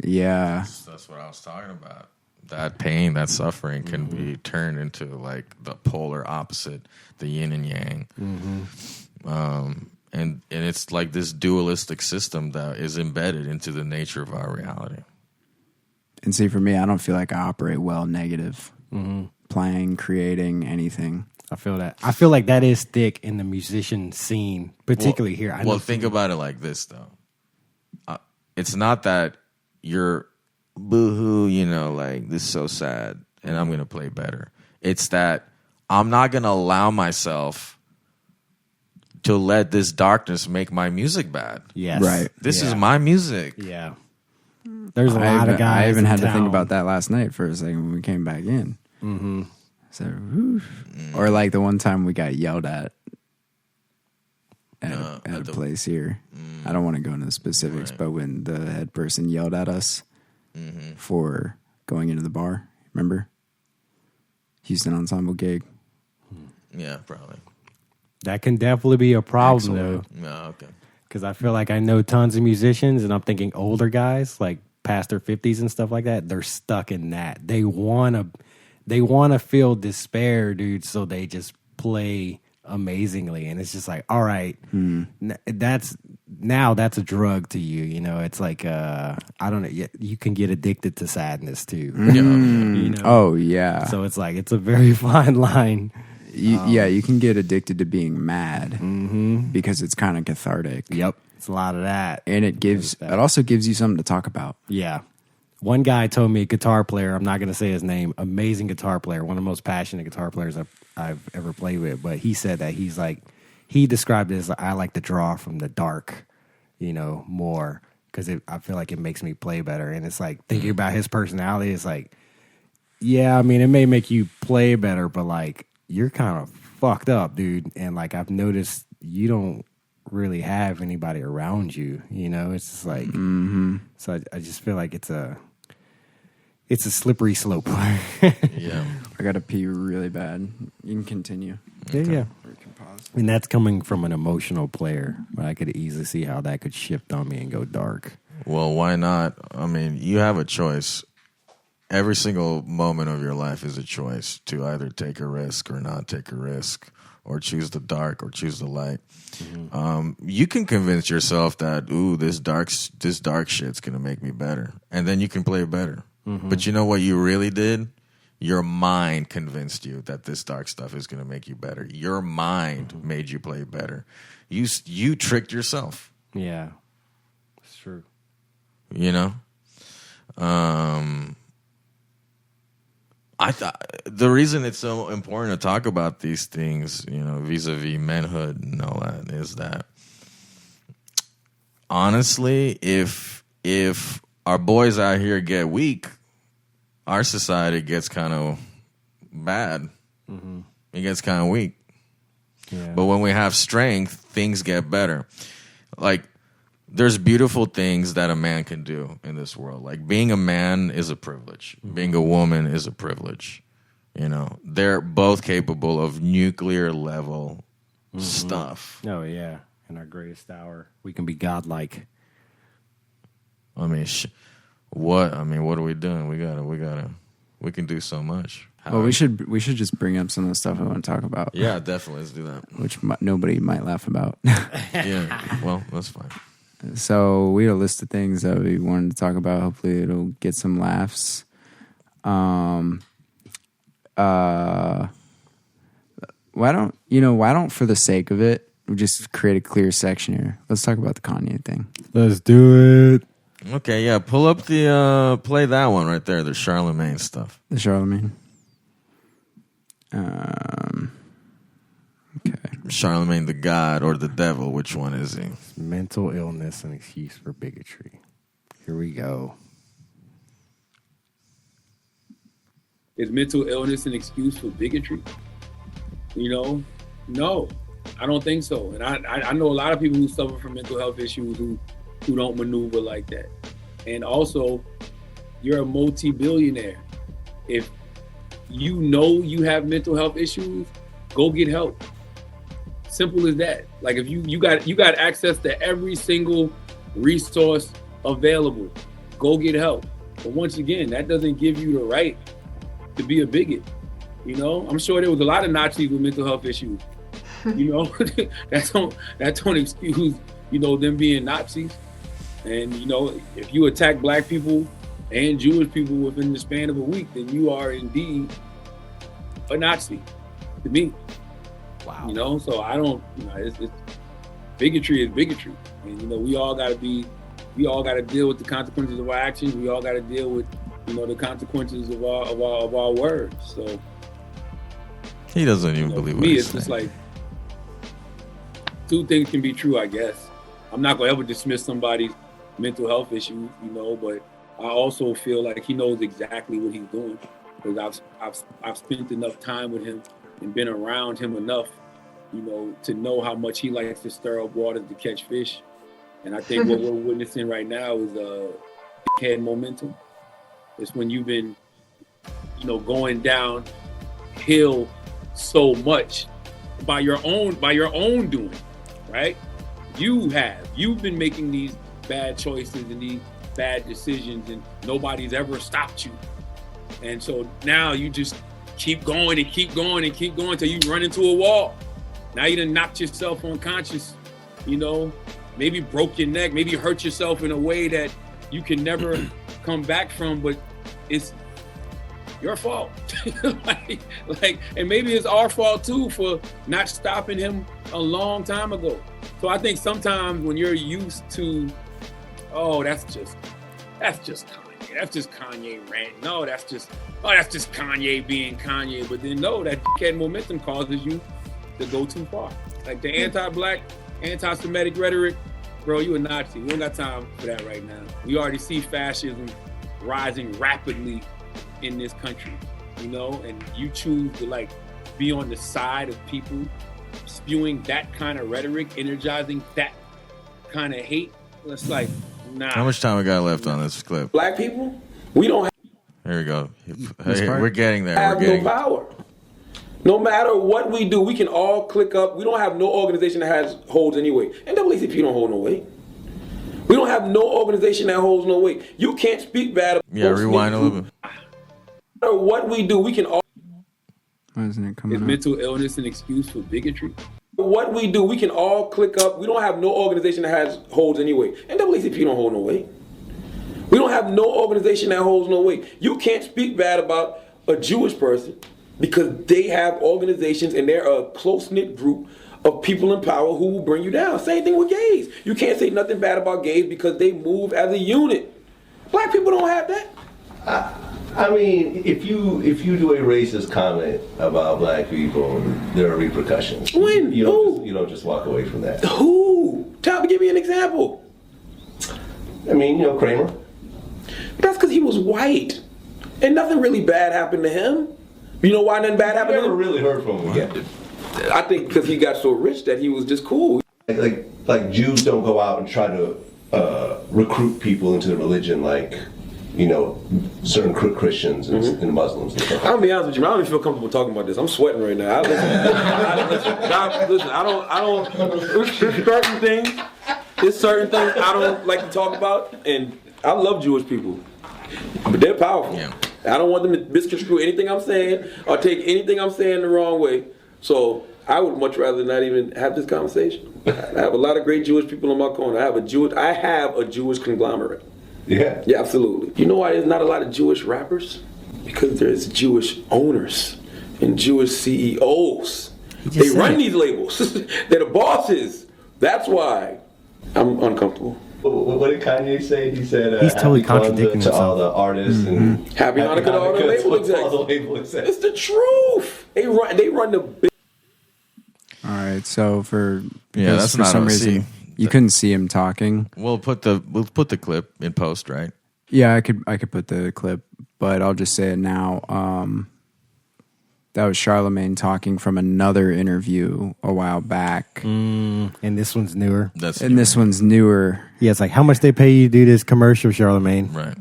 Yeah, That's what I was talking about. That pain, that suffering can be turned into like the polar opposite, the yin and yang. And it's like this dualistic system that is embedded into the nature of our reality. and see, for me, I don't feel like I operate well negative, playing, creating anything. I feel that. I feel like that is thick in the musician scene, particularly here. I know Think about it like this, though. It's not that you're boo-hoo, like, this is so sad, and I'm going to play better. It's that I'm not going to allow myself to let this darkness make my music bad. Yes. Right. This is my music. Yeah. There's a lot of guys. I even had to in think town. about that last night for a second when we came back in. Mm-hmm. So, or like the one time we got yelled at a place here. I don't want to go into the specifics, but when the head person yelled at us for going into the bar, remember? Houston Ensemble gig. Yeah, probably. That can definitely be a problem, though. No, okay. Because I feel like I know tons of musicians, and I'm thinking older guys, like past their 50s and stuff like that, they're stuck in that. They wanna feel despair, dude, so they just play amazingly. And it's just like, all right, that's a drug to you. It's like, I don't know, you can get addicted to sadness too. Oh, yeah. So it's like, it's a very fine line. You can get addicted to being mad because it's kind of cathartic. Yep. It's a lot of that. And it also gives you something to talk about. Yeah. One guy told me, a guitar player, I'm not going to say his name, amazing guitar player, one of the most passionate guitar players I've ever played with, but he said that he described it as, I like to draw from the dark, more, because I feel like it makes me play better. And it's like, thinking about his personality, it's like, yeah, I mean, it may make you play better, but like, you're kind of fucked up, dude. And like, I've noticed you don't really have anybody around you, it's just like, so I just feel like it's a slippery slope. Yeah. I got to pee really bad. You can continue. Yeah. Or you can pause. And that's coming from an emotional player, but I could easily see how that could shift on me and go dark. Well, why not? I mean, you have a choice. Every single moment of your life is a choice to either take a risk or not take a risk, or choose the dark or choose the light. You can convince yourself that, this dark shit's gonna make me better, and then you can play better. But you know what you really did? Your mind convinced you that this dark stuff is gonna make you better. Your mind made you play better. You tricked yourself. Yeah, it's true. I thought the reason it's so important to talk about these things, vis-a-vis manhood and all that, is that honestly, if our boys out here get weak, our society gets kind of bad. It gets kind of weak. Yeah. But when we have strength, things get better. Like, there's beautiful things that a man can do in this world. Like, being a man is a privilege. Being a woman is a privilege. They're both capable of nuclear level stuff. Oh, yeah. In our greatest hour, we can be godlike. I mean, what are we doing? We can do so much. Well, we should just bring up some of the stuff I want to talk about. Yeah, definitely. Let's do that. Which nobody might laugh about. Yeah, well, that's fine. So we had a list of things that we wanted to talk about. Hopefully it'll get some laughs. Why don't for the sake of it, we just create a clear section here. Let's talk about the Kanye thing. Let's do it. Okay, yeah, pull up play that one right there, the Charlemagne stuff. The Charlemagne. Charlemagne the God or the devil? Which one is he? Mental illness and excuse for bigotry. Here we go. Is mental illness an excuse for bigotry? You know, no, I don't think so. And I know a lot of people who suffer from mental health issues who don't maneuver like that. And also, you're a multi-billionaire. If you know you have mental health issues, go get help. Simple as that. Like if you got access to every single resource available, go get help. But once again, that doesn't give you the right to be a bigot. You know, I'm sure there was a lot of Nazis with mental health issues. You know, that don't excuse, you know, them being Nazis. And you know, if you attack black people and Jewish people within the span of a week, then you are indeed a Nazi to me. Wow. You know, so I don't, you know, it's bigotry is bigotry. And you know, we all got to deal with the consequences of our actions. We all got to deal with, you know, the consequences of our words. So he doesn't even believe what he's saying. It's just like two things can be true, I guess. I'm not gonna ever dismiss somebody's mental health issues, you know, but I also feel like he knows exactly what he's doing because I've spent enough time with him and been around him enough, you know, to know how much he likes to stir up waters to catch fish. And I think what we're witnessing right now is dickhead momentum. It's when you've been, you know, going downhill so much by your own doing, right? You've been making these bad choices and these bad decisions and nobody's ever stopped you. And so now you just keep going and keep going and keep going till you run into a wall. Now you done knocked yourself unconscious, you know, maybe broke your neck, maybe hurt yourself in a way that you can never come back from, but it's your fault. like, and maybe it's our fault too for not stopping him a long time ago. So I think sometimes when you're used to, oh, that's just Kanye. That's just Kanye rant. No, that's just Kanye being Kanye. But then no, that dickhead momentum causes you to go too far. Like the anti-black, anti-Semitic rhetoric, bro, you a Nazi. We don't got time for that right now. We already see fascism rising rapidly in this country, you know, and you choose to like be on the side of people spewing that kind of rhetoric, energizing that kind of hate. It's like, nah. How much time we got left on this clip? Black people, we don't have. Here we go. Hey, we're getting there. Have no power. No matter what we do, we can all click up. We don't have no organization that holds any weight. NAACP don't hold no weight. We don't have no organization that holds no weight. You can't speak bad about. Yeah, rewind a little bit. No matter what we do, we can all. Why isn't it coming up? Is mental illness an excuse for bigotry? What we do, we can all click up. We don't have no organization that holds any weight. NAACP don't hold no weight. We don't have no organization that holds no weight. You can't speak bad about a Jewish person because they have organizations and they're a close-knit group of people in power who will bring you down. Same thing with gays. You can't say nothing bad about gays because they move as a unit. Black people don't have that. I mean, if you do a racist comment about black people, there are repercussions. When? You don't just walk away from that. Who? Give me an example. I mean, Kramer. That's because he was white. And nothing really bad happened to him. You know why nothing bad happened to him? I never really heard from him again. I think because he got so rich that he was just cool. Like Jews don't go out and try to recruit people into the religion like, certain Christians and Muslims and stuff. I'll be honest with you, I don't even feel comfortable talking about this. I'm sweating right now. There's certain things I don't like to talk about, and I love Jewish people, but they're powerful. Yeah. I don't want them to misconstrue anything I'm saying or take anything I'm saying the wrong way. So I would much rather not even have this conversation. I have a lot of great Jewish people in my corner. I have a Jewish conglomerate. Yeah. Yeah, absolutely. You know why there's not a lot of Jewish rappers? Because there's Jewish owners and Jewish CEOs. They run these labels. They're the bosses. That's why I'm uncomfortable. What did Kanye say? He said he's totally contradicting to all the artists and happy Hanukkah to all the label execs. It's the truth. They run the big. All right, right. So that's for not some OC. reason you couldn't see him talking. We'll put the clip in post, right? Yeah, I could put the clip, but I'll just say it now. That was Charlemagne talking from another interview a while back. And this one's newer. This one's newer. Yeah, it's like, how much they pay you to do this commercial, Charlemagne? Right.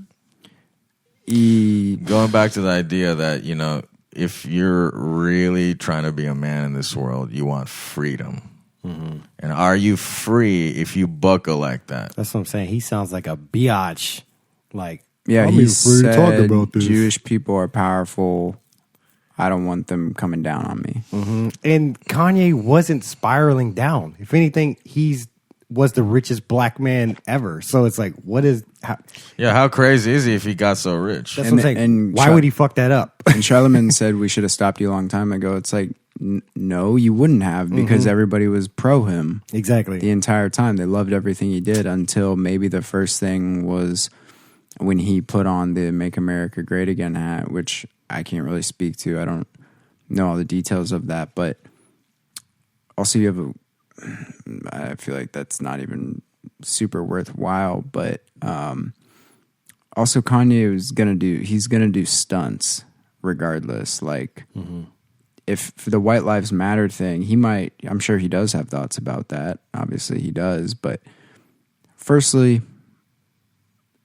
Going back to the idea that, if you're really trying to be a man in this world, you want freedom. Mm-hmm. And are you free if you buckle like that? That's what I'm saying. He sounds like a biatch. Like, yeah, I'm he free to talk said about this. Jewish people are powerful. I don't want them coming down on me. Mm-hmm. And Kanye wasn't spiraling down. If anything, was the richest black man ever. So it's like, how crazy is he if he got so rich? That's what I'm saying. And why would he fuck that up? And Charlemagne said we should have stopped you a long time ago. It's like, no, you wouldn't have, because everybody was pro him. Exactly. The entire time. They loved everything he did until maybe the first thing was when he put on the Make America Great Again hat, which I can't really speak to. I don't know all the details of that, but also I feel like that's not even super worthwhile, but also Kanye he's gonna do stunts regardless. Like if for the White Lives Matter thing, I'm sure he does have thoughts about that. Obviously he does, but firstly,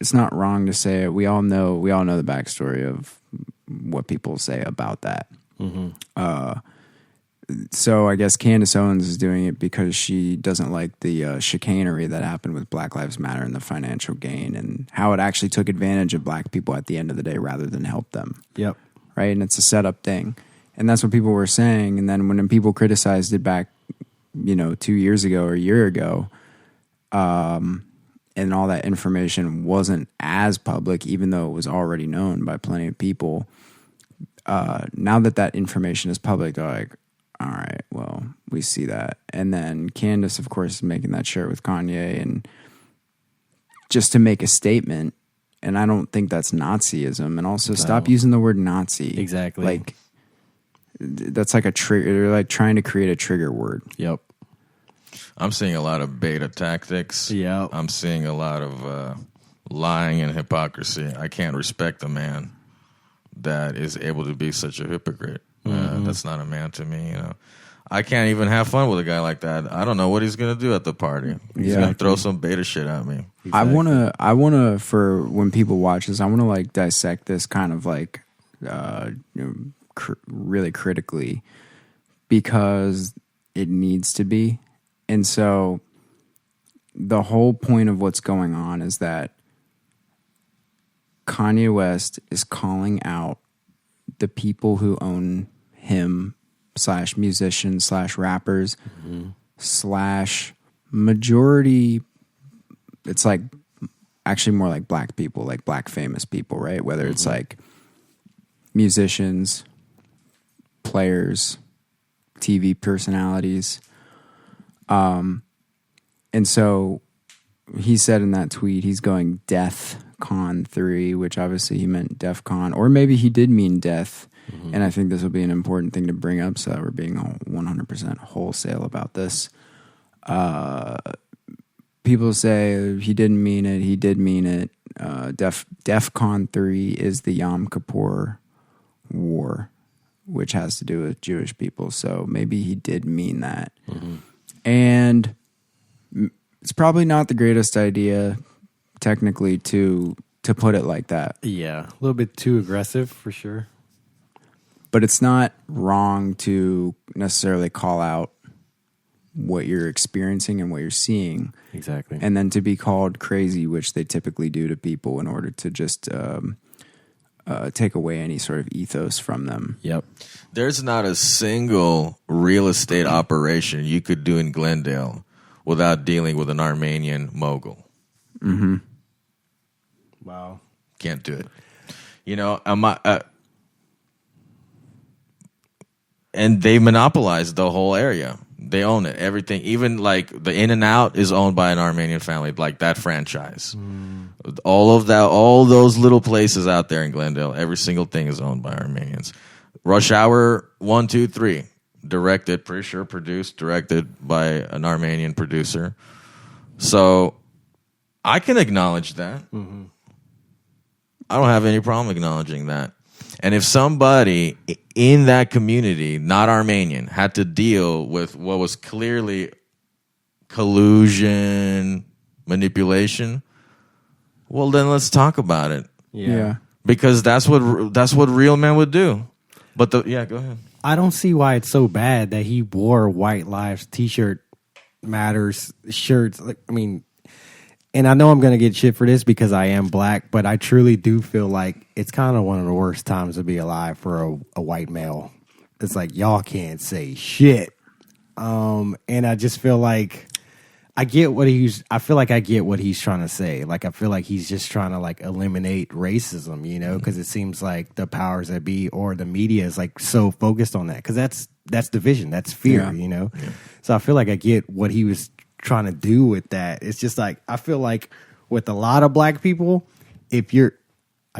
it's not wrong to say it. We all know the backstory of what people say about that. So I guess Candace Owens is doing it because she doesn't like the chicanery that happened with Black Lives Matter and the financial gain and how it actually took advantage of black people at the end of the day rather than help them. Yep. Right? And it's a setup thing. And that's what people were saying. And then when people criticized it back, 2 years ago or a year ago, and all that information wasn't as public, even though it was already known by plenty of people, now that information is public, they're like, all right, well, we see that. And then Candace, of course, is making that shirt with Kanye, and just to make a statement. And I don't think that's Nazism. And also, stop using the word Nazi. Exactly. Like, that's like a trigger. They're like trying to create a trigger word. Yep. I'm seeing a lot of beta tactics. Yeah. I'm seeing a lot of lying and hypocrisy. I can't respect a man that is able to be such a hypocrite. That's not a man to me. I can't even have fun with a guy like that. I don't know what he's gonna do at the party. He's gonna throw some beta shit at me. Exactly. I wanna for when people watch this, I wanna like dissect this kind of like really critically, because it needs to be. And so the whole point of what's going on is that Kanye West is calling out the people who own him / musicians / rappers / majority. It's like actually more like black people, like black famous people, right? Whether it's like musicians, players, TV personalities. And so he said in that tweet, he's going DEFCON 3, which obviously he meant DEFCON, or maybe he did mean death. And I think this will be an important thing to bring up so that we're being 100% wholesale about this. People say he didn't mean it. He did mean it. DEFCON 3 is the Yom Kippur War, which has to do with Jewish people. So maybe he did mean that. And it's probably not the greatest idea, technically, to put it like that. Yeah, a little bit too aggressive for sure. But it's not wrong to necessarily call out what you're experiencing and what you're seeing. Exactly. And then to be called crazy, which they typically do to people in order to just take away any sort of ethos from them. Yep. There's not a single real estate operation you could do in Glendale without dealing with an Armenian mogul. Wow. Can't do it. And they monopolize the whole area. They own it. Everything. Even like the In-N-Out is owned by an Armenian family, like that franchise. All of that, all those little places out there in Glendale, every single thing is owned by Armenians. Rush Hour 1, 2, 3. directed, pretty sure produced, directed by an Armenian producer. So I can acknowledge that. Mm-hmm. I don't have any problem acknowledging that. And if somebody in that community, not Armenian, had to deal with what was clearly collusion, manipulation, well, then let's talk about it. Yeah. Because that's what real men would do. But go ahead. I don't see why it's so bad that he wore White Lives T-shirt matters shirts. Like, I mean, and I know I'm going to get shit for this because I am black, but I truly do feel like it's kind of one of the worst times to be alive for a white male. It's like, y'all can't say shit. And I just feel like I feel like I get what he's trying to say. Like, I feel like he's just trying to like eliminate racism, you know, because it seems like the powers that be or the media is like so focused on that because that's division, that's fear, you know? Yeah. So I feel like I get what he was trying to do with that. It's just like, I feel like with a lot of black people, I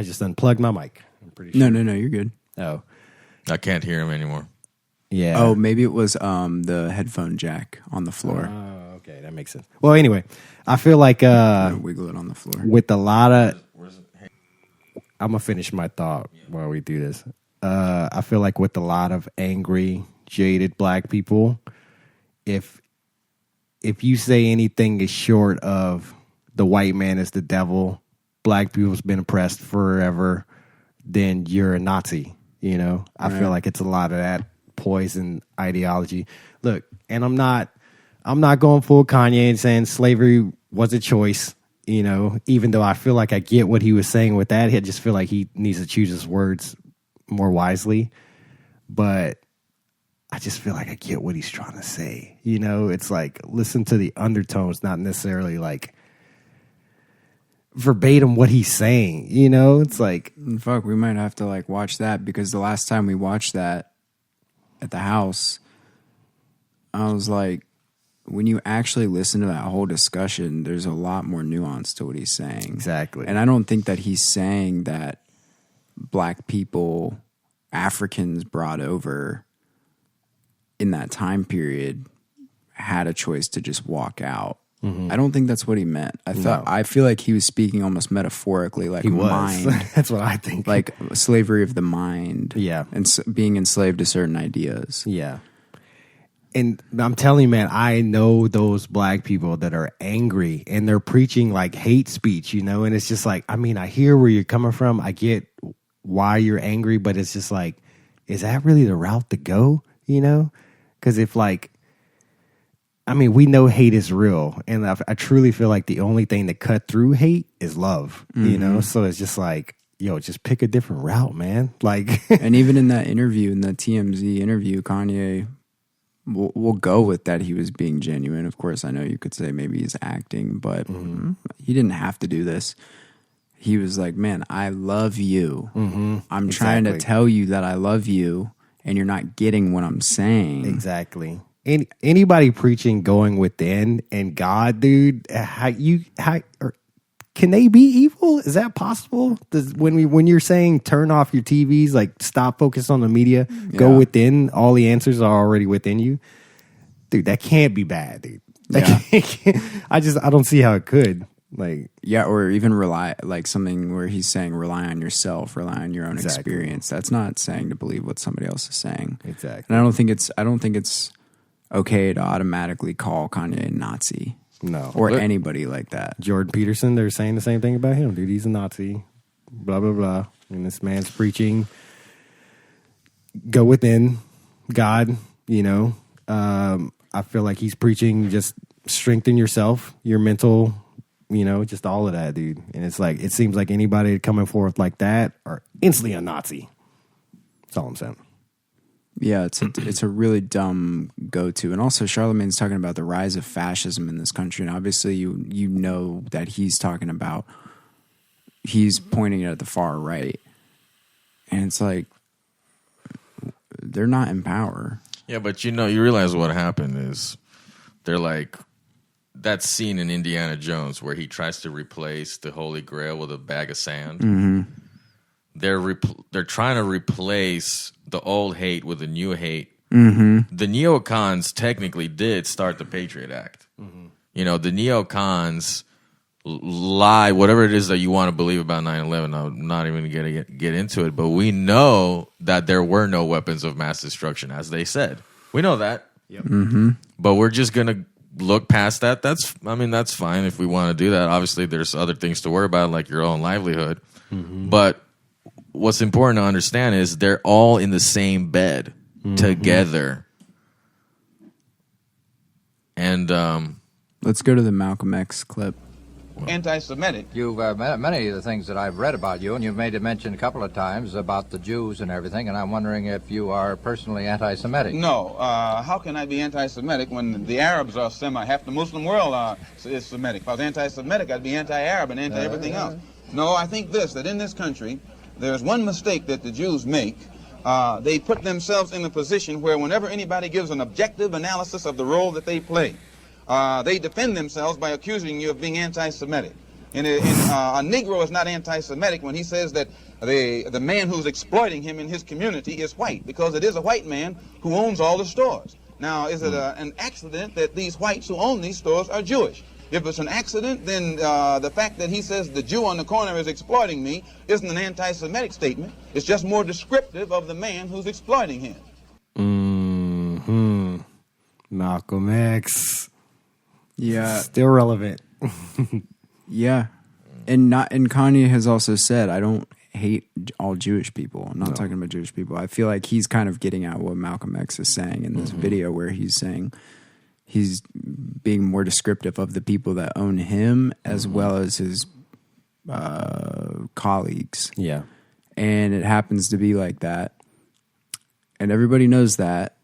just unplugged my mic. I'm pretty sure. No, you're good. Oh. I can't hear him anymore. Yeah. Oh, maybe it was the headphone jack on the floor. Okay, that makes sense. Well, anyway, I feel like wiggle it on the floor. With a lot of I'm gonna finish my thought while we do this. I feel like with a lot of angry, jaded black people, if you say anything is short of the white man is the devil, black people's been oppressed forever, then you're a Nazi. You know, I feel like it's a lot of that poison ideology. Look, and I'm not going full Kanye and saying slavery was a choice, you know, even though I feel like I get what he was saying with that. I just feel like he needs to choose his words more wisely. But I just feel like I get what he's trying to say. You know, it's like, listen to the undertones, not necessarily like verbatim what he's saying. You know, it's like, fuck, we might have to like watch that because the last time we watched that at the house, I was like, when you actually listen to that whole discussion, there's a lot more nuance to what he's saying. Exactly. And I don't think that he's saying that black people, Africans brought over in that time period had a choice to just walk out. Mm-hmm. I don't think that's what he meant. I feel like he was speaking almost metaphorically, like mind. That's what I think. Like slavery of the mind. Yeah. And being enslaved to certain ideas. Yeah. And I'm telling you, man, I know those black people that are angry and they're preaching like hate speech, you know? And it's just like, I mean, I hear where you're coming from. I get why you're angry, but it's just like, is that really the route to go? You know? Because if like, I mean, we know hate is real. And I truly feel like the only thing that cut through hate is love, you know? So it's just like, yo, just pick a different route, man. Like, and even in that interview, in the TMZ interview, Kanye, we'll go with that he was being genuine. Of course, I know you could say maybe he's acting, but he didn't have to do this. He was like, man, I love you. Mm-hmm. I'm trying to tell you that I love you, and you're not getting what I'm saying. Exactly. Anybody preaching going within and God, dude, can they be evil? Is that possible? When you're saying turn off your TVs, like stop focus on the media, go within, all the answers are already within you. Dude, that can't be bad, dude. I don't see how it could. Like, yeah, or even rely, like something where he's saying rely on yourself, rely on your own experience. That's not saying to believe what somebody else is saying. Exactly. And I don't think it's okay to automatically call Kanye a Nazi. No. Or anybody like that. Jordan Peterson, they're saying the same thing about him. Dude, he's a Nazi. Blah, blah, blah. And this man's preaching, go within God, you know. I feel like he's preaching just strengthen yourself, your mental, you know, just all of that, dude. And it's like, it seems like anybody coming forth like that are instantly a Nazi. That's all I'm saying. Yeah, it's a really dumb go-to. And also Charlamagne's talking about the rise of fascism in this country. And obviously you know that he's pointing at the far right. And it's like, they're not in power. Yeah, but you realize what happened is they're like that scene in Indiana Jones where he tries to replace the Holy Grail with a bag of sand. Mm-hmm. They're trying to replace the old hate with the new hate The neocons technically did start the Patriot Act. You know, the neocons lie, whatever it is that you want to believe about 9/11. I'm not even going to get into it, but we know that there were no weapons of mass destruction, as they said. We know that. Yep. But we're just going to look past that. That's fine if we want to do that. Obviously, there's other things to worry about, like your own livelihood. But what's important to understand is they're all in the same bed together. And let's go to the Malcolm X clip. Anti-Semitic. You've many of the things that I've read about you, and you've made a mention a couple of times about the Jews and everything, and I'm wondering if you are personally anti-Semitic. No. How can I be anti-Semitic when the Arabs are half the Muslim world is Semitic? If I was anti-Semitic, I'd be anti-Arab and anti-everything else. No, I think that in this country, there's one mistake that the Jews make. They put themselves in a position where whenever anybody gives an objective analysis of the role that they play, they defend themselves by accusing you of being anti-Semitic. And a Negro is not anti-Semitic when he says that the man who's exploiting him in his community is white, because it is a white man who owns all the stores. Now, is it an accident that these whites who own these stores are Jewish? If it's an accident, then the fact that he says the Jew on the corner is exploiting me isn't an anti-Semitic statement. It's just more descriptive of the man who's exploiting him. Malcolm X. Yeah. Still relevant. Yeah. And Kanye has also said, I don't hate all Jewish people. I'm not talking about Jewish people. I feel like he's kind of getting at what Malcolm X is saying in this video, where he's saying he's being more descriptive of the people that own him as well as his colleagues. Yeah. And it happens to be like that. And everybody knows that.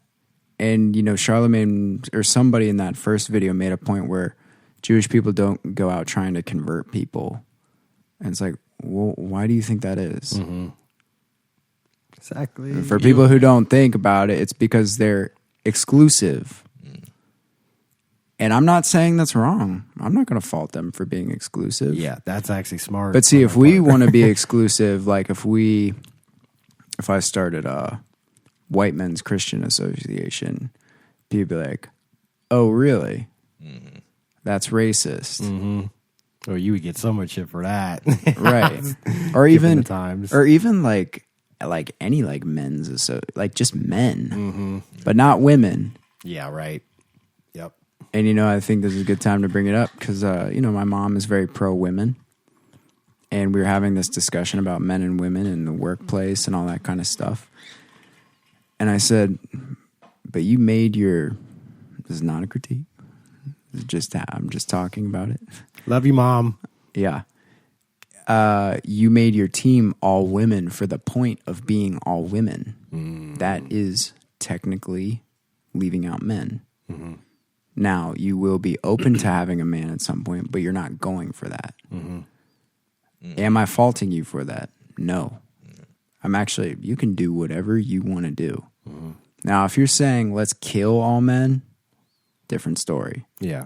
And, you know, Charlemagne or somebody in that first video made a point where Jewish people don't go out trying to convert people. And it's like, well, why do you think that is? Exactly. For people who don't think about it, it's because they're exclusive. And I'm not saying that's wrong. I'm not going to fault them for being exclusive. Yeah, that's actually smart. But see, if we want to be exclusive, like if I started a White Men's Christian Association, people be like, oh, really? That's racist. Or you would get so much shit for that. Right. Or even like any like men's, like just men, but not women. Yeah, right. Yep. And, you know, I think this is a good time to bring it up because, you know, my mom is very pro-women. And we were having this discussion about men and women in the workplace and all that kind of stuff. And I said, but you made this is not a critique. I'm just talking about it. Love you, Mom. Yeah. You made your team all women for the point of being all women. That is technically leaving out men. Now, you will be open to having a man at some point, but you're not going for that. Am I faulting you for that? No. You can do whatever you want to do. Now, if you're saying, let's kill all men, different story. Yeah.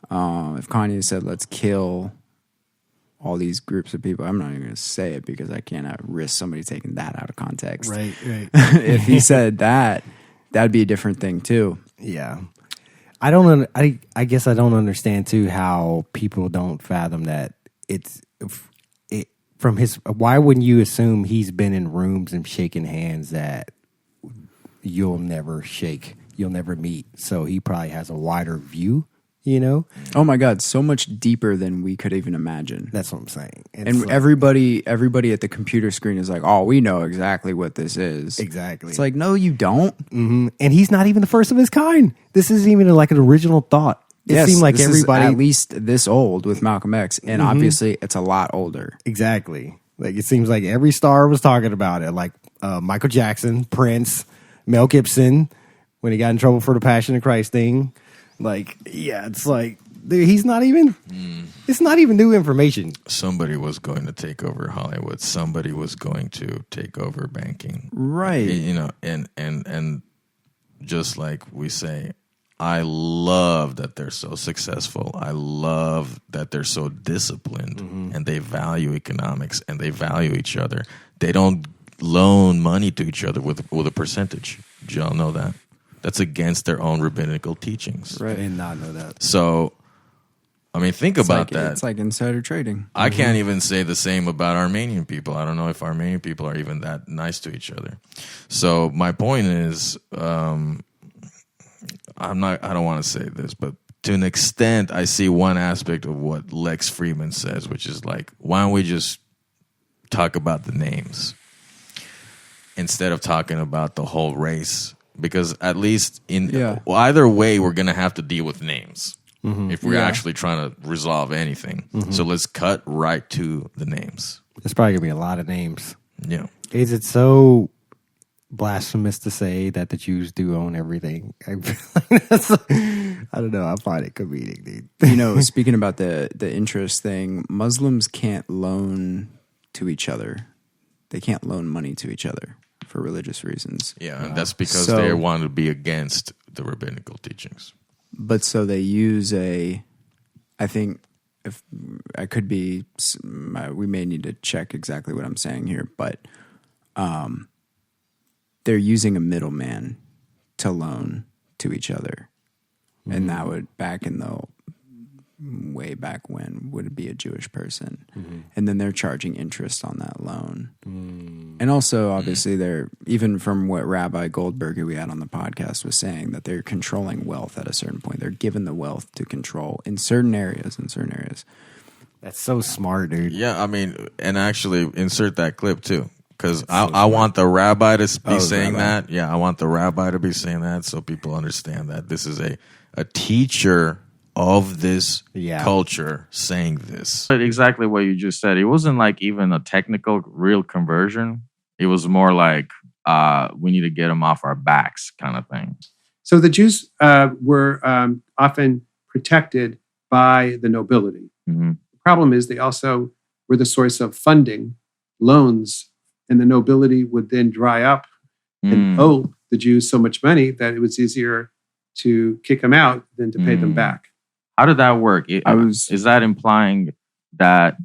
If Kanye said, let's kill all these groups of people, I'm not even going to say it because I can't risk somebody taking that out of context. Right. If he said that, that'd be a different thing too. Yeah. I guess I don't understand too how people don't fathom that why wouldn't you assume he's been in rooms and shaking hands that you'll never meet? So he probably has a wider view, you know? Oh my God, so much deeper than we could even imagine. That's what I'm saying. And like, everybody at the computer screen is like, oh, we know exactly what this is. Exactly. It's like, no, you don't. And he's not even the first of his kind. This isn't even like an original thought. It seemed like everybody is at least this old with Malcolm X, and obviously it's a lot older. Exactly. Like it seems like every star was talking about it, like Michael Jackson, Prince, Mel Gibson, when he got in trouble for the Passion of Christ thing. Like, yeah, it's like dude, he's not even. It's not even new information. Somebody was going to take over Hollywood. Somebody was going to take over banking. Right. You know, and just like we say, I love that they're so successful. I love that they're so disciplined and they value economics and they value each other. They don't loan money to each other with a percentage. Did y'all know that? That's against their own rabbinical teachings. Right. I did not know that. So, I mean, think about that. It's like insider trading. I can't even say the same about Armenian people. I don't know if Armenian people are even that nice to each other. So my point is, I don't want to say this, but to an extent, I see one aspect of what Lex Friedman says, which is like, why don't we just talk about the names instead of talking about the whole race? Because at least either way, we're going to have to deal with names. If we're actually trying to resolve anything. So let's cut right to the names. There's probably going to be a lot of names. Yeah. Is it so blasphemous to say that the Jews do own everything? I don't know. I find it comedic, dude. You know, speaking about the interest thing, Muslims can't loan to each other. They can't loan money to each other for religious reasons. Yeah, and that's because they want to be against the rabbinical teachings. But so they use I think if I could be, we may need to check exactly what I'm saying here, but they're using a middleman to loan to each other. And that would, way back when, would it be a Jewish person. And then they're charging interest on that loan. And also, obviously, they're, even from what Rabbi Goldberg, who we had on the podcast, was saying, that they're controlling wealth at a certain point. They're given the wealth to control in certain areas. That's so smart, dude. Yeah, I mean, and actually insert that clip too. Because I want the rabbi to be saying that. Yeah, I want the rabbi to be saying that so people understand that this is a teacher of this culture saying this. But exactly what you just said. It wasn't like even a technical real conversion. It was more like we need to get them off our backs kind of thing. So the Jews were often protected by the nobility. The problem is they also were the source of funding, loans, and the nobility would then dry up and owe the Jews so much money that it was easier to kick them out than to pay them back. How did that work? Is that implying that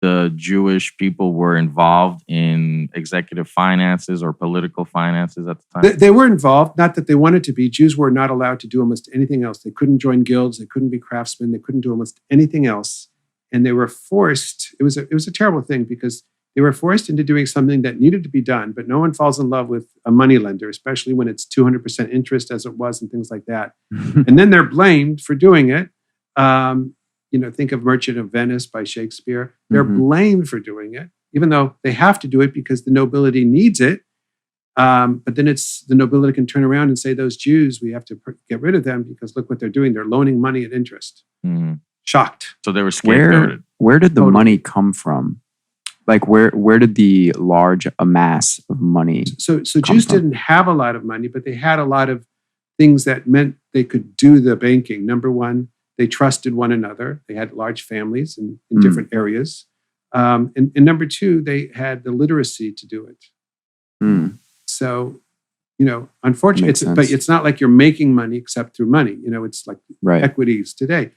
the Jewish people were involved in executive finances or political finances at the time? They were involved, not that they wanted to be. Jews were not allowed to do almost anything else. They couldn't join guilds. They couldn't be craftsmen. They couldn't do almost anything else. And they were forced. It was a terrible thing because they were forced into doing something that needed to be done, but no one falls in love with a moneylender, especially when it's 200% interest as it was and things like that. And then they're blamed for doing it. Think of Merchant of Venice by Shakespeare. They're blamed for doing it, even though they have to do it because the nobility needs it. But then the nobility can turn around and say, those Jews, we have to get rid of them because look what they're doing. They're loaning money at interest. Shocked. So they were scapegoated. Where did the money come from? Like where did the large amass of money? So Jews didn't have a lot of money, but they had a lot of things that meant they could do the banking. Number one, they trusted one another. They had large families in different areas. And number two, they had the literacy to do it. So, unfortunately, but it's not like you're making money except through money. It's like equities today.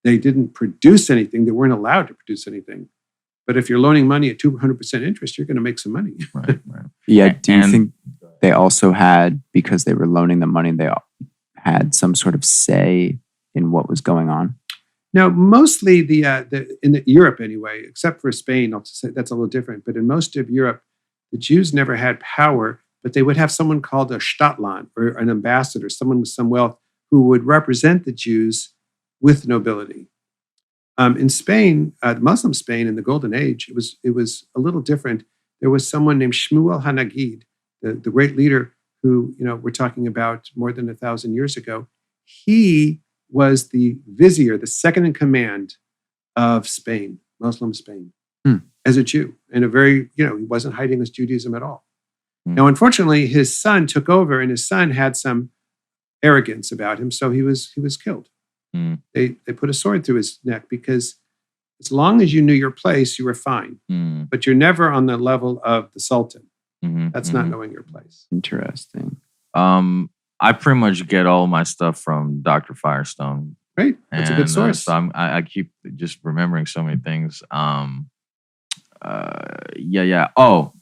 They didn't produce anything. They weren't allowed to produce anything. But if you're loaning money at 200% interest, you're going to make some money. Right. Yeah. Do you think they also had, because they were loaning the money, they had some sort of say in what was going on? No, mostly in Europe anyway, except for Spain, I'll say that's a little different. But in most of Europe, the Jews never had power, but they would have someone called a Stadtland or an ambassador, someone with some wealth who would represent the Jews with nobility. In Spain, Muslim Spain in the Golden Age, it was a little different. There was someone named Shmuel Hanagid, the great leader who we're talking about more than 1,000 years ago. He was the vizier, the second in command of Spain, Muslim Spain, as a Jew, and a very he wasn't hiding his Judaism at all. Now, unfortunately, his son took over, and his son had some arrogance about him, so he was killed. They put a sword through his neck because as long as you knew your place, you were fine. But you're never on the level of the Sultan. That's not knowing your place. Interesting. I pretty much get all my stuff from Dr. Firestone. Right. That's a good source. So I keep just remembering so many things. Yeah. Oh,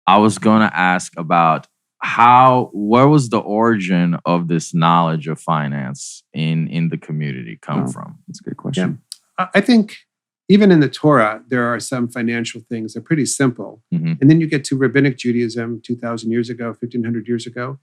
I was going to ask about where was the origin of this knowledge of finance in the community come from? That's a good question. Yeah. I think even in the Torah, there are some financial things. They're pretty simple. Mm-hmm. And then you get to Rabbinic Judaism 2,000 years ago, 1,500 years ago.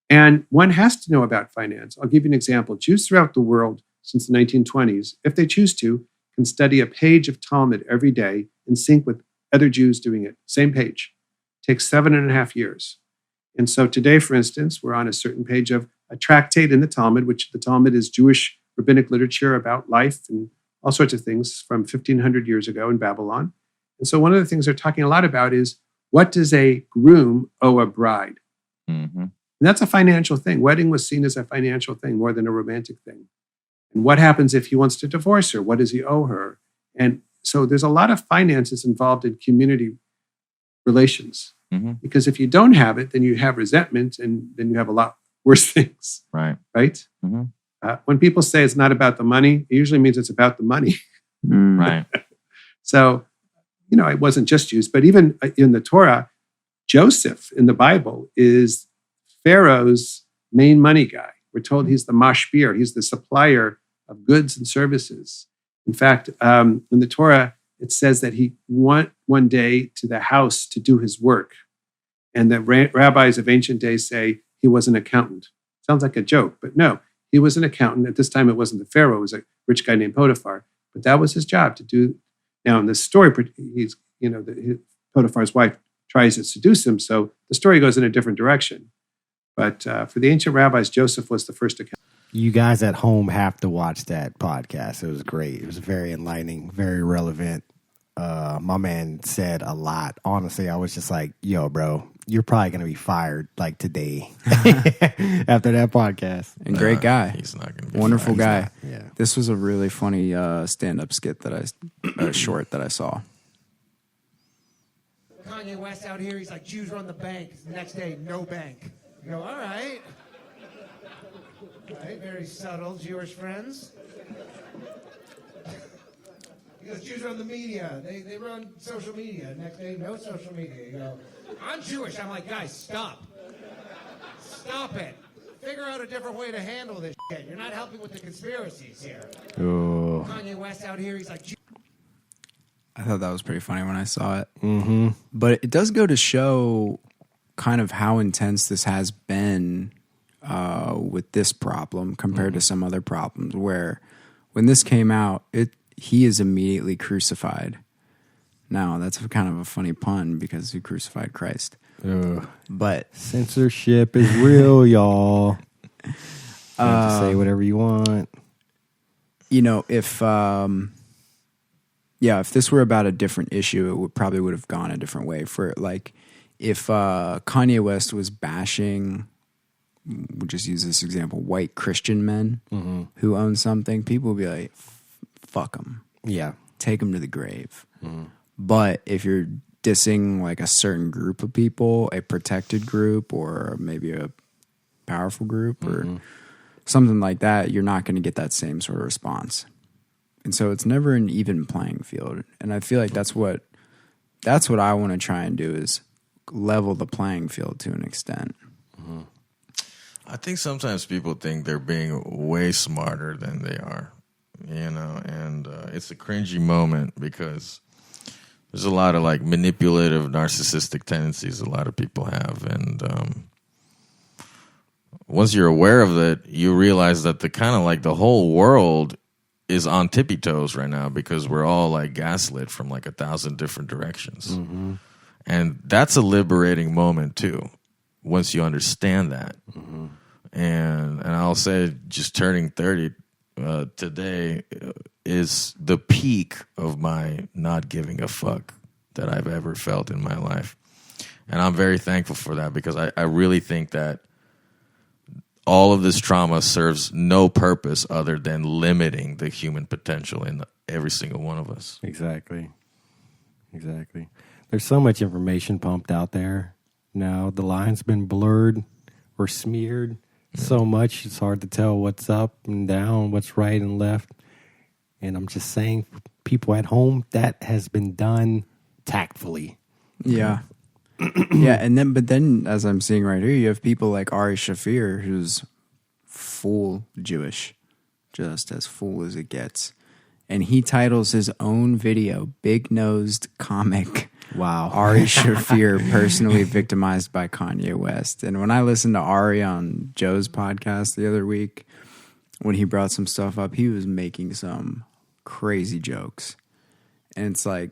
And one has to know about finance. I'll give you an example. Jews throughout the world since the 1920s, if they choose to, can study a page of Talmud every day in sync with other Jews doing it. Same page. Takes 7.5 years. And so today, for instance, we're on a certain page of a tractate in the Talmud, which the Talmud is Jewish rabbinic literature about life and all sorts of things from 1,500 years ago in Babylon. And so one of the things they're talking a lot about is, what does a groom owe a bride? Mm-hmm. And that's a financial thing. Wedding was seen as a financial thing more than a romantic thing. And what happens if he wants to divorce her? What does he owe her? And so there's a lot of finances involved in community relations. Mm-hmm. Because if you don't have it, then you have resentment, and then you have a lot worse things. Right. Right? Mm-hmm. When people say it's not about the money, it usually means it's about the money. Right. So, it wasn't just Jews, but even in the Torah, Joseph in the Bible is Pharaoh's main money guy. We're told he's the mashpir. He's the supplier of goods and services. In fact, in the Torah, it says that he went one day to the house to do his work. And the rabbis of ancient days say he was an accountant. Sounds like a joke, but no, he was an accountant. At this time, it wasn't the Pharaoh. It was a rich guy named Potiphar. But that was his job to do. Now, in this story, Potiphar's wife tries to seduce him. So the story goes in a different direction. But for the ancient rabbis, Joseph was the first accountant. You guys at home have to watch that podcast. It was great. It was very enlightening, very relevant. My man said a lot. Honestly, I was just like, yo, bro, you're probably going to be fired like today after that podcast. And great guy. He's not going to be wonderful fired. guy. Yeah. This was a really funny stand-up skit short that I saw. Kanye West out here, he's like, Jews run the bank. The next day, no bank. You go, all right. Right, very subtle, Jewish friends. He goes, Jews run the media. They run social media. Next day, no social media. You go, I'm Jewish. I'm like, guys, stop. Stop it. Figure out a different way to handle this shit. You're not helping with the conspiracies here. Oh. Kanye West out here, he's like, I thought that was pretty funny when I saw it. Mm-hmm. But it does go to show kind of how intense this has been with this problem compared to some other problems, where when this came out, he is immediately crucified. Now, that's kind of a funny pun because he crucified Christ. But censorship is real, y'all. You have to say whatever you want. If this were about a different issue, it probably would have gone a different way. For like, if Kanye West was bashing, we'll just use this example, white Christian men who own something, people would be like, fuck them. Yeah. Take them to the grave. But if you're dissing like a certain group of people, a protected group or maybe a powerful group or something like that, you're not going to get that same sort of response. And so it's never an even playing field. And I feel like that's what I want to try and do, is level the playing field to an extent. I think sometimes people think they're being way smarter than they are, and it's a cringy moment because there's a lot of like manipulative, narcissistic tendencies a lot of people have. And once you're aware of that, you realize that the kind of like the whole world is on tippy toes right now because we're all like gaslit from like 1,000 different directions. And that's a liberating moment too, once you understand that. And I'll say just turning 30 today is the peak of my not giving a fuck that I've ever felt in my life. And I'm very thankful for that because I really think that all of this trauma serves no purpose other than limiting the human potential in every single one of us. Exactly. There's so much information pumped out there now. The line's been blurred or smeared so much, it's hard to tell what's up and down, what's right and left. And I'm just saying, for people at home, that has been done tactfully. Yeah. Yeah, but then as I'm seeing right here, you have people like Ari Shaffir, who's full Jewish, just as full as it gets. And he titles his own video, Big Nosed Comic. Wow. Ari Shaffir, personally victimized by Kanye West. And when I listened to Ari on Joe's podcast the other week, when he brought some stuff up, he was making some crazy jokes. And it's like,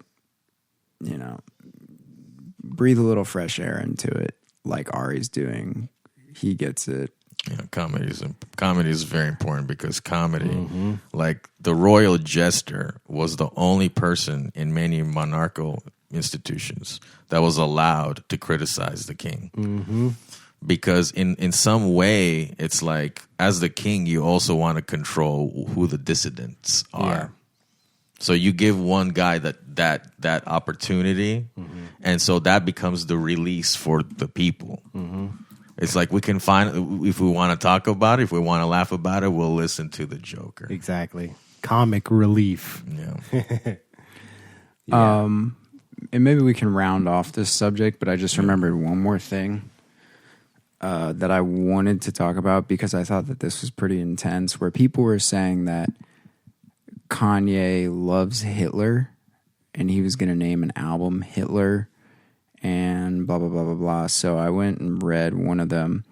you know, breathe a little fresh air into it like Ari's doing. He gets it. Yeah, comedy is very important because comedy, like the royal jester, was the only person in many monarchical institutions that was allowed to criticize the king. Because in some way, it's like as the king, you also want to control who the dissidents are. Yeah. So you give one guy that opportunity, and so that becomes the release for the people. It's like we can find, if we want to talk about it, if we want to laugh about it, we'll listen to the Joker. Exactly. Comic relief. Yeah. And maybe we can round off this subject, but I just remembered one more thing that I wanted to talk about because I thought that this was pretty intense, where people were saying that Kanye loves Hitler and he was going to name an album Hitler and blah, blah, blah, blah, blah. So I went and read one of them.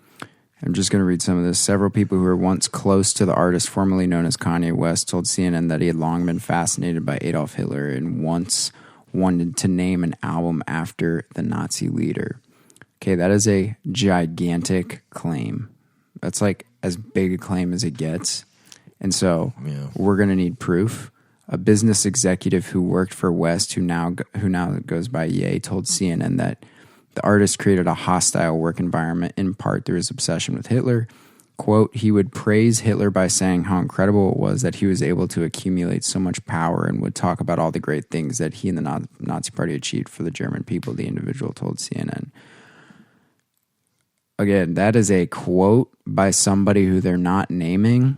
I'm just going to read some of this. Several people who were once close to the artist formerly known as Kanye West told CNN that he had long been fascinated by Adolf Hitler and once wanted to name an album after the Nazi leader. Okay, that is a gigantic claim. That's like as big a claim as it gets. And so we're going to need proof. A business executive who worked for West, who now goes by Ye, told CNN that the artist created a hostile work environment in part through his obsession with Hitler. Quote, he would praise Hitler by saying how incredible it was that he was able to accumulate so much power and would talk about all the great things that he and the Nazi Party achieved for the German people, the individual told CNN. Again, that is a quote by somebody who they're not naming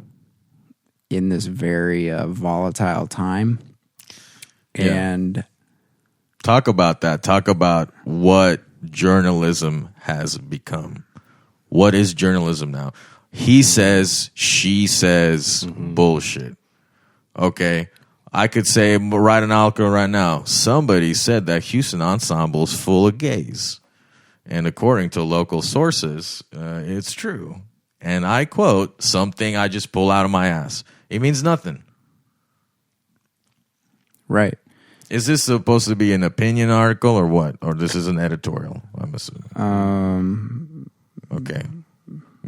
in this very volatile time. Yeah. And talk about that. Talk about what journalism has become. What is journalism now? He says, she says, bullshit. Okay. I could say, write an article right now. Somebody said that Houston Ensemble is full of gays. And according to local sources, it's true. And I quote something I just pull out of my ass. It means nothing. Right. Is this supposed to be an opinion article or what? Or this is an editorial? I'm assuming. Okay.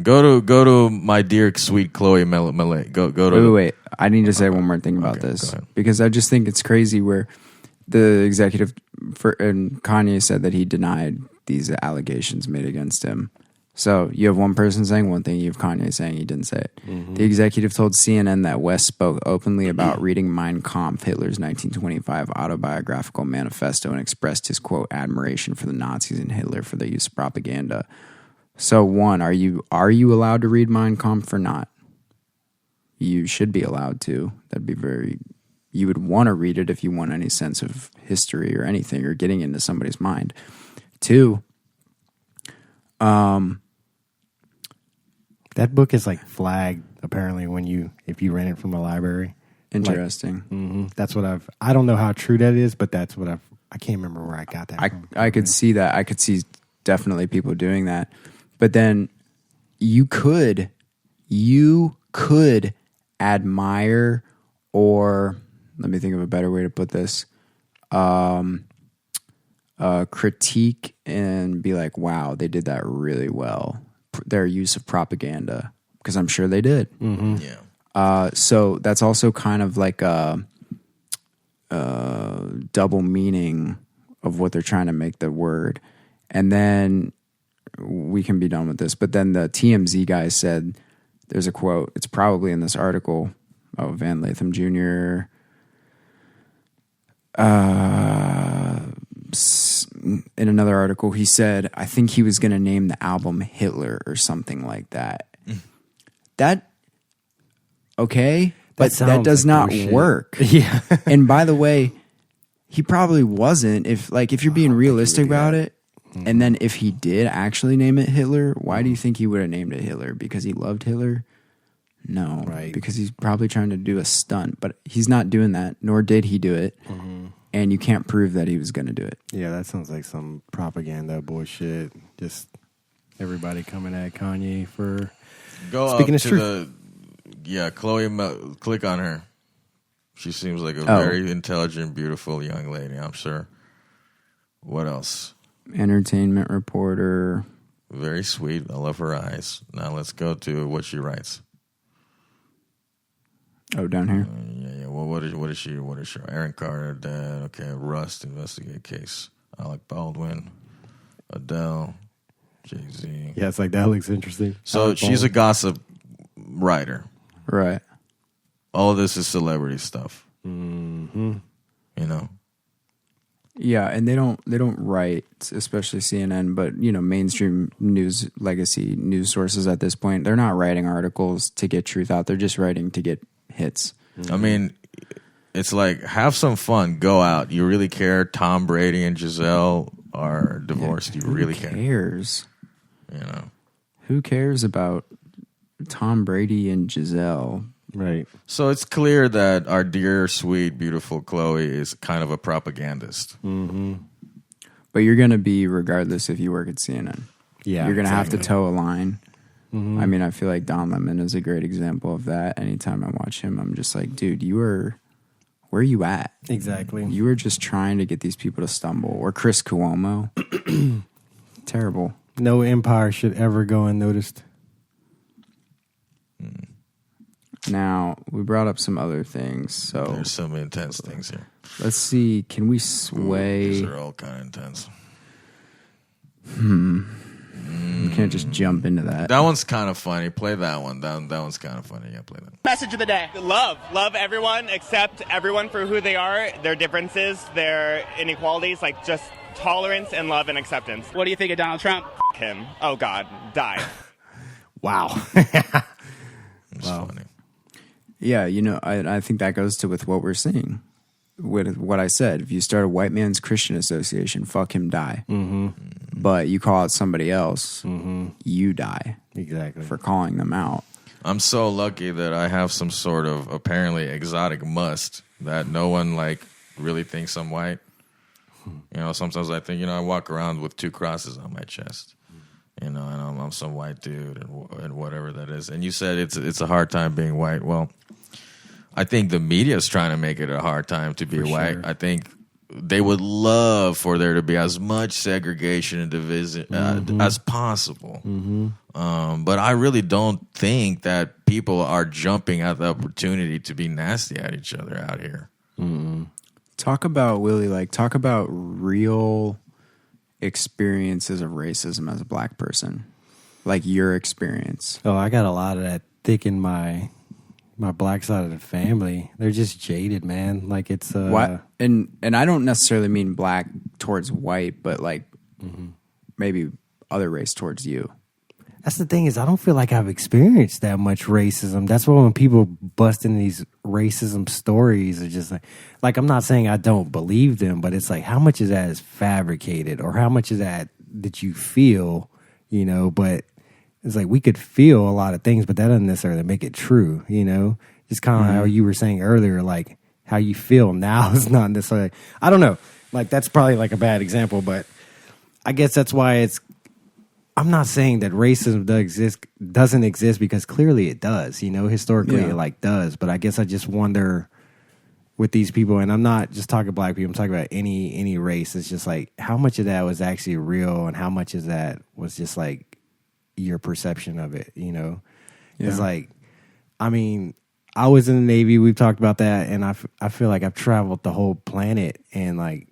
Go to my dear sweet Chloe Mallet. Go to. Wait. I need to say one more thing about this because I just think it's crazy where the executive and Kanye said that he denied these allegations made against him. So you have one person saying one thing, you have Kanye saying he didn't say it. The executive told CNN that West spoke openly about reading Mein Kampf, Hitler's 1925 autobiographical manifesto, and expressed his, quote, admiration for the Nazis and Hitler for the use of propaganda. So one, are you allowed to read Mein Kampf or not? You should be allowed to. That'd be you would want to read it if you want any sense of history or anything or getting into somebody's mind. Two, that book is like flagged apparently if you rent it from the library. Interesting. That's what I don't know how true that is, but that's what I can't remember where I got that from. I could see that. I could see definitely people doing that. But then you could admire, or let me think of a better way to put this, critique and be like, wow, they did that really well. Their use of propaganda, because I'm sure they did. Yeah. So that's also kind of like a double meaning of what they're trying to make the word. And then we can be done with this. But then the TMZ guy said, there's a quote, it's probably in this article, Van Latham Jr., in another article, he said, I think he was going to name the album Hitler or something like that. Okay, but that does not work. Yeah. And by the way, he probably wasn't. If you're being realistic about it, And then if he did actually name it Hitler, why do you think he would have named it Hitler? Because he loved Hitler? No, right? Because he's probably trying to do a stunt, but he's not doing that. Nor did he do it. And you can't prove that he was going to do it. Yeah, that sounds like some propaganda bullshit. Just everybody coming at Kanye for speaking his truth. Chloe, click on her. She seems like a very intelligent, beautiful young lady, I'm sure. What else? Entertainment reporter. Very sweet. I love her eyes. Now let's go to what she writes. Oh, down here? Yeah. Well, what is she? Aaron Carter, dead. Okay. Rust, investigate case. Alec Baldwin. Adele. Jay-Z. Yeah, it's like, that looks interesting. So she's a gossip writer. Right. All of this is celebrity stuff. Mm-hmm. You know? Yeah, and they don't write, especially CNN, but mainstream news, legacy news sources at this point, they're not writing articles to get truth out. They're just writing to get hits. I mean, it's like, have some fun. Go out. You really care? Tom Brady and Giselle are divorced. You really care? Who cares? You know? Who cares about Tom Brady and Giselle? Right. So it's clear that our dear, sweet, beautiful Chloe is kind of a propagandist. Mm-hmm. But you're going to be regardless if you work at CNN. Yeah, you're going to have to toe a line. Mm-hmm. I mean, I feel like Don Lemon is a great example of that. Anytime I watch him, I'm just like, dude, where are you at? Exactly. You were just trying to get these people to stumble. Or Chris Cuomo. Terrible. No empire should ever go unnoticed. Now, we brought up some other things. So there's some intense things here. Let's see. Can we sway? These are all kind of intense. We can't just jump into that. That one's kind of funny. Play that one. That one's kind of funny. Yeah, play that. Message of the day. Love everyone, accept everyone for who they are, their differences, their inequalities, like just tolerance and love and acceptance. What do you think of Donald Trump? Him. Oh, God. Die. Wow. It's funny. Yeah, I think that goes with what we're seeing. With what I said, if you start a white man's Christian association, fuck him, die. Mm-hmm. But you call out somebody else, you die. Exactly. For calling them out. I'm so lucky that I have some sort of apparently exotic must that no one really thinks I'm white. Sometimes I think, I walk around with 2 crosses on my chest. And I'm some white dude and whatever that is. And you said it's a hard time being white. Well, I think the media is trying to make it a hard time to be white. Sure. I think they would love for there to be as much segregation and division as possible. Mm-hmm. But I really don't think that people are jumping at the opportunity to be nasty at each other out here. Mm-hmm. Talk about, Willie, talk about real experiences of racism as a black person. Like your experience. Oh, I got a lot of that thick in my black side of the family. They're just jaded, man. Like it's what? And I don't necessarily mean black towards white, but maybe other race towards you. That's the thing is I don't feel like I've experienced that much racism. That's why when people bust in these racism stories are just like I'm not saying I don't believe them, but it's like how much of that is fabricated or how much of that you feel, but it's like we could feel a lot of things, but that doesn't necessarily make it true, Just kind of how you were saying earlier, like how you feel now is not necessarily, I don't know. Like that's probably like a bad example, but I guess that's why I'm not saying that racism doesn't exist because clearly it does, historically it does. But I guess I just wonder with these people, and I'm not just talking black people, I'm talking about any race. It's just like how much of that was actually real and how much of that was just like your perception of it, It's like, I mean, I was in the Navy. We've talked about that. And I feel like I've traveled the whole planet and like,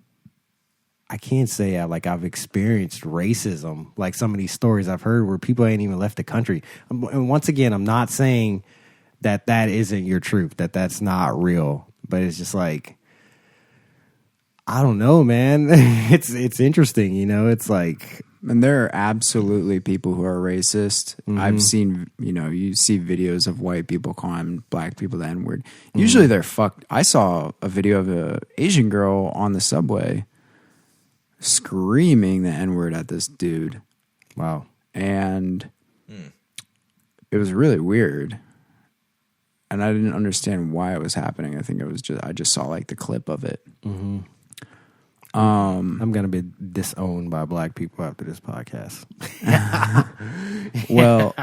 I can't say I've experienced racism, like some of these stories I've heard where people ain't even left the country. And once again, I'm not saying that isn't your truth, that's not real, but it's just like, I don't know, man. It's interesting, It's like, and there are absolutely people who are racist. I've seen, you see videos of white people calling black people the N-word. Usually they're fucked. I saw a video of an Asian girl on the subway screaming the N-word at this dude. Wow. And it was really weird. And I didn't understand why it was happening. I think I just saw like the clip of it. Mm-hmm. I'm going to be disowned by black people after this podcast. Well,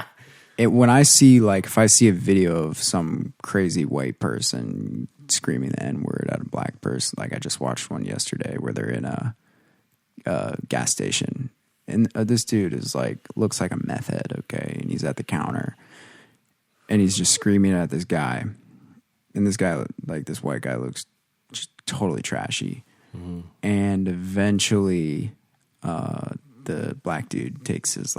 when I see if I see a video of some crazy white person screaming the N-word at a black person, like I just watched one yesterday where they're in a gas station. And this dude is looks like a meth head, okay? And he's at the counter. And he's just screaming at this guy. And this guy, this white guy, looks just totally trashy. Mm-hmm. And eventually, the black dude takes his,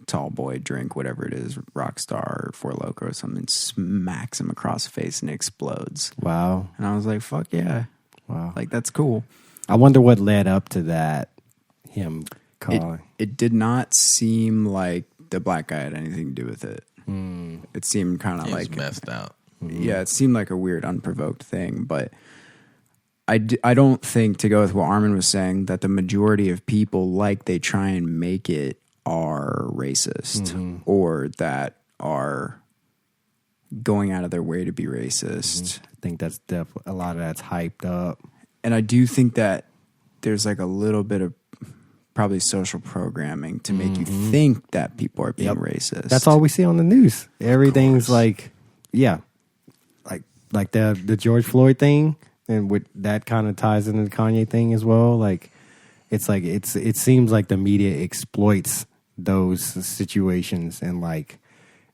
tall boy drink, whatever it is, Rockstar or Four Loko or something, smacks him across the face and explodes. Wow. And I was like, fuck yeah. Wow. That's cool. I wonder what led up to that, him calling. It did not seem like the black guy had anything to do with it. It seemed kind of messed out. Yeah, it seemed like a weird, unprovoked thing. But I don't think, to go with what Armin was saying, that the majority of people, they try and make it, are racist or that are going out of their way to be racist. I think that's a lot of that's hyped up. And I do think that there's a little bit of probably social programming to make you think that people are being racist. That's all we see on the news. Everything's like the George Floyd thing, and with that kind of ties into the Kanye thing as well. It seems like the media exploits those situations and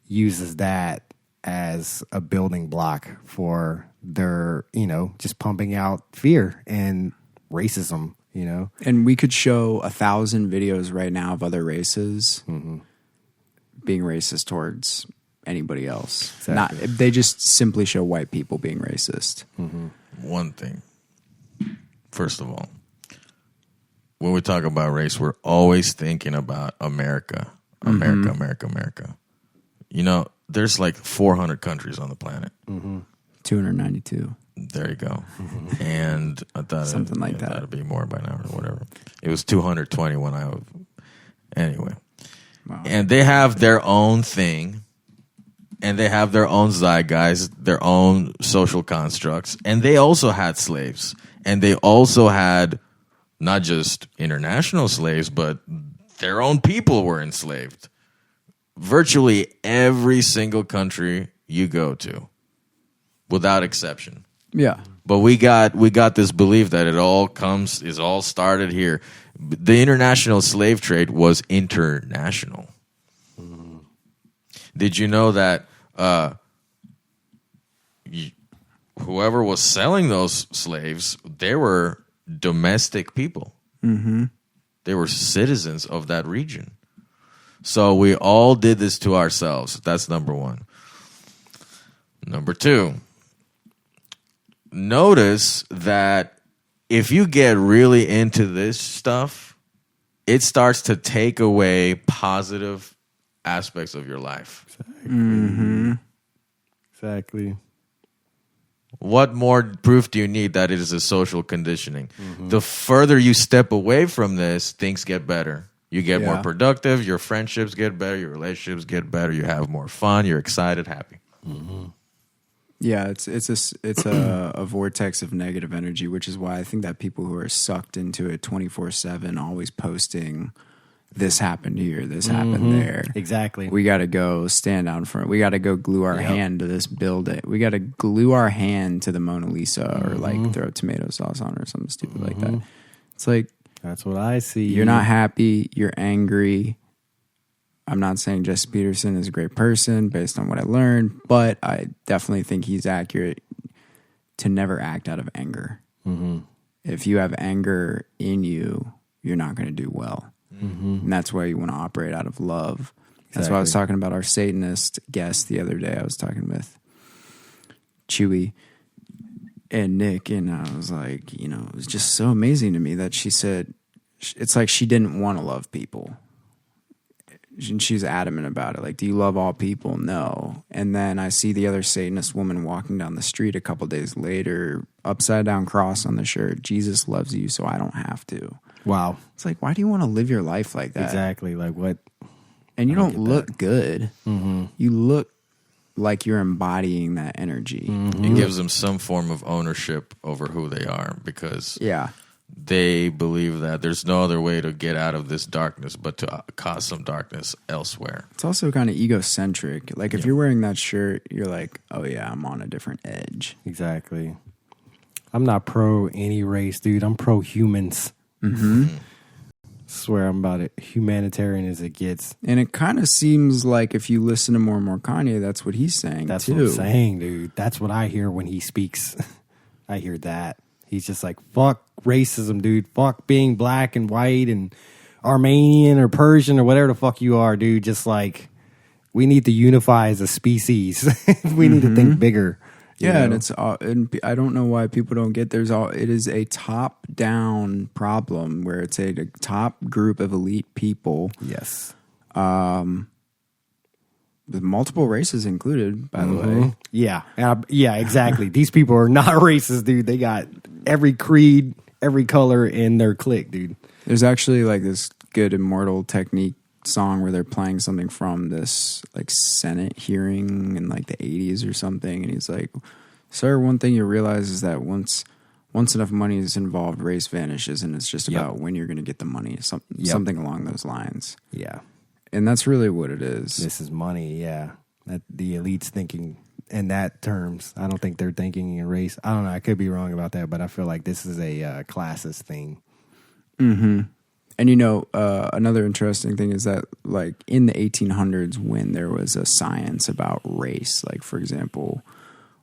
uses that as a building block for their, just pumping out fear and racism. And we could show 1,000 videos right now of other races being racist towards anybody else. Exactly. They just simply show white people being racist. One thing, first of all, when we talk about race, we're always thinking about America. America. There's 400 countries on the planet. 292. There you go. And I thought something like that. It'd be more by now or whatever. It was 220 when I was. Anyway. Wow. And they have their own thing. And they have their own zeitgeist, their own social constructs. And they also had slaves. And they also had not just international slaves, but their own people were enslaved. Virtually every single country you go to, without exception. Yeah. But we got this belief that it all started here. The international slave trade was international. Did you know that whoever was selling those slaves, they were domestic people. They were citizens of that region. So we all did this to ourselves. That's number one. Number two, notice that if you get really into this stuff, it starts to take away positive aspects of your life. Exactly. What more proof do you need that it is a social conditioning? The further you step away from this, things get better. You get more productive, your friendships get better, your relationships get better, you have more fun, you're excited, happy. Yeah, it's a vortex of negative energy, which is why I think that people who are sucked into it 24/7, always posting, this happened here, this happened there. Exactly. We got to go stand out front. We got to go glue our hand to this building. We got to glue our hand to the Mona Lisa or throw tomato sauce on it or something stupid like that. It's that's what I see. You're not happy. You're angry. I'm not saying Jesse Peterson is a great person based on what I learned, but I definitely think he's accurate to never act out of anger. If you have anger in you, you're not going to do well. And that's why you want to operate out of love. That's why I was talking about our Satanist guest the other day. I was talking with Chewy and Nick, and I was like, it was just so amazing to me that she said, it's like she didn't want to love people. And she's adamant about it. Do you love all people? No. And then I see the other Satanist woman walking down the street a couple days later, upside down cross on the shirt. Jesus loves you, so I don't have to. Wow. It's like, why do you want to live your life like that? Exactly. Like what? And you don't look good. Mm-hmm. You look like you're embodying that energy. Mm-hmm. It gives them some form of ownership over who they are because they believe that there's no other way to get out of this darkness but to cause some darkness elsewhere. It's also kind of egocentric. Like if you're wearing that shirt, you're like, oh yeah, I'm on a different edge. Exactly. I'm not pro any race, dude. I'm pro humans. Mm-hmm. Swear I'm about it humanitarian as it gets. And it kind of seems like if you listen to more and more Kanye, that's what he's saying. That's too. what I'm saying, dude. That's what I hear when he speaks. I hear that. He's just like, fuck racism, dude. Fuck being black and white and Armenian or Persian or whatever the fuck you are, dude. Just like, we need to unify as a species. We need to think bigger. Yeah, and it's and I don't know why people don't get it is a top down problem where it's a top group of elite people. Yes. With multiple races included, by the way. Yeah. Yeah, exactly. These people are not racist, dude. They got every creed, every color in their clique, dude. There's actually like this good Immortal Technique song where they're playing something from this like Senate hearing in like the 80s or something, and he's like, sir, one thing you realize is that once enough money is involved, race vanishes, and it's just about when you're going to get the money, something along those lines. Yeah. And that's really what it is. This is money, yeah. That the elites thinking in that terms. I don't think they're thinking in race. I don't know, I could be wrong about that, but I feel like this is a classist thing. Mm-hmm. And you know, another interesting thing is that, like, in the 1800s, when there was a science about race, like, for example,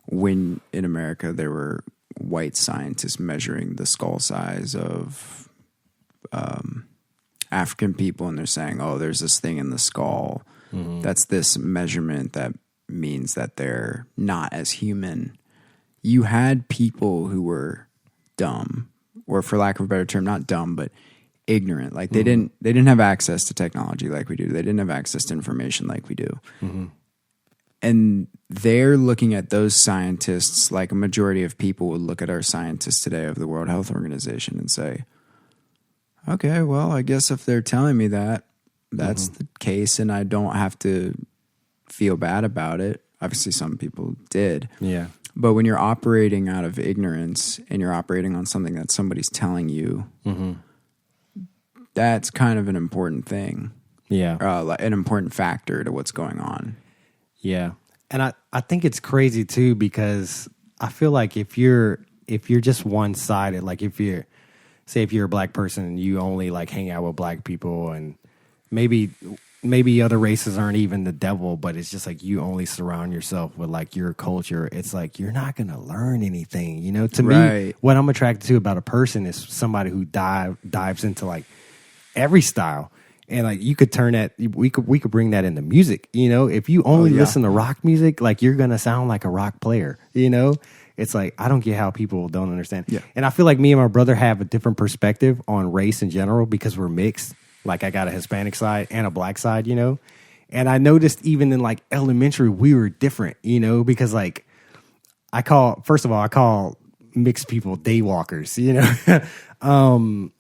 when in America there were white scientists measuring the skull size of African people, and they're saying, oh, there's this thing in the skull. That's this measurement that means that they're not as human. You had people who were dumb, or for lack of a better term, not dumb, but ignorant. Like they didn't have access to technology like we do. They didn't have access to information like we do. And they're looking at those scientists like a majority of people would look at our scientists today of the World Health Organization and say, okay, well, I guess if they're telling me that, that's the case, and I don't have to feel bad about it. Obviously, some people did. Yeah. But when you're operating out of ignorance and you're operating on something that somebody's telling you, that's kind of an important thing. Yeah. An important factor to what's going on. Yeah. And I think it's crazy too, because I feel like if you're just one-sided, like if you're a black person and you only like hang out with black people, and maybe other races aren't even the devil, but it's just like you only surround yourself with like your culture, it's like you're not going to learn anything, you know? To me, what I'm attracted to about a person is somebody who dives into like every style. And like you could turn that, we could bring that into music, you know? If you only listen to rock music, like you're going to sound like a rock player, you know? It's like, I don't get how people don't understand. Yeah. And I feel like me and my brother have a different perspective on race in general because we're mixed. Like I got a Hispanic side and a black side, you know? And I noticed even in like elementary, we were different, you know? Because like I call mixed people daywalkers, you know?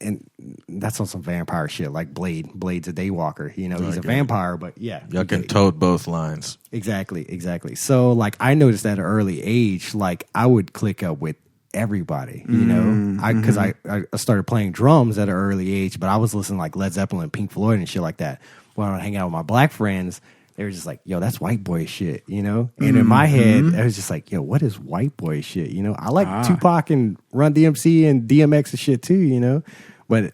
And that's on some vampire shit, like Blade. Blade's a daywalker, you know? He's a vampire, but yeah. Y'all can tote both lines. Exactly. So like I noticed at an early age, like I would click up with everybody, you know? Because I started playing drums at an early age, but I was listening like Led Zeppelin, Pink Floyd and shit like that. When I would hang out with my black friends, they were just like, yo, that's white boy shit, you know? And in my head, I was just like, yo, what is white boy shit, you know? I like Tupac and Run DMC and DMX and shit too, you know? But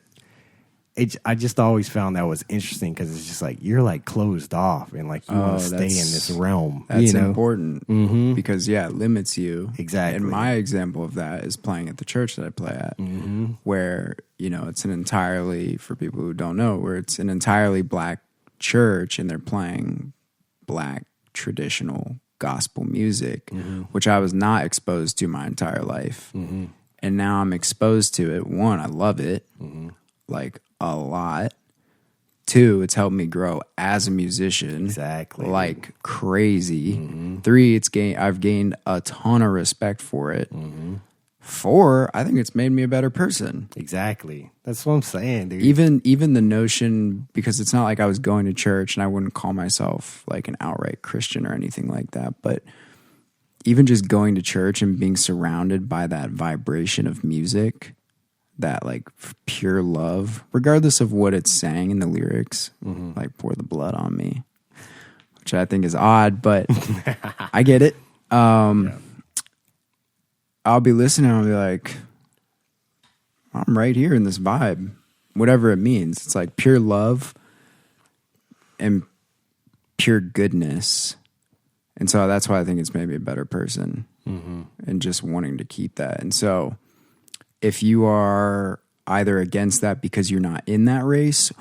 I just always found that was interesting because it's just like you're like closed off and like you want to stay in this realm. That's you know? important because it limits you. Exactly. And my example of that is playing at the church that I play at, where you know it's an entirely, for people who don't know, where it's an entirely black church and they're playing black traditional gospel music, which I was not exposed to my entire life. And now I'm exposed to it. One, I love it, like a lot. Two, it's helped me grow as a musician, like crazy. 3, I've gained a ton of respect for it. 4, I think it's made me a better person. Exactly. That's what I'm saying, dude. Even the notion, because it's not like I was going to church and I wouldn't call myself like an outright Christian or anything like that, but even just going to church and being surrounded by that vibration of music, that like pure love, regardless of what it's saying in the lyrics, like pour the blood on me, which I think is odd, but I get it. I'll be listening and I'll be like, I'm right here in this vibe, whatever it means. It's like pure love and pure goodness. And so that's why I think it's made me a better person, and just wanting to keep that. And so if you are either against that because you're not in that race,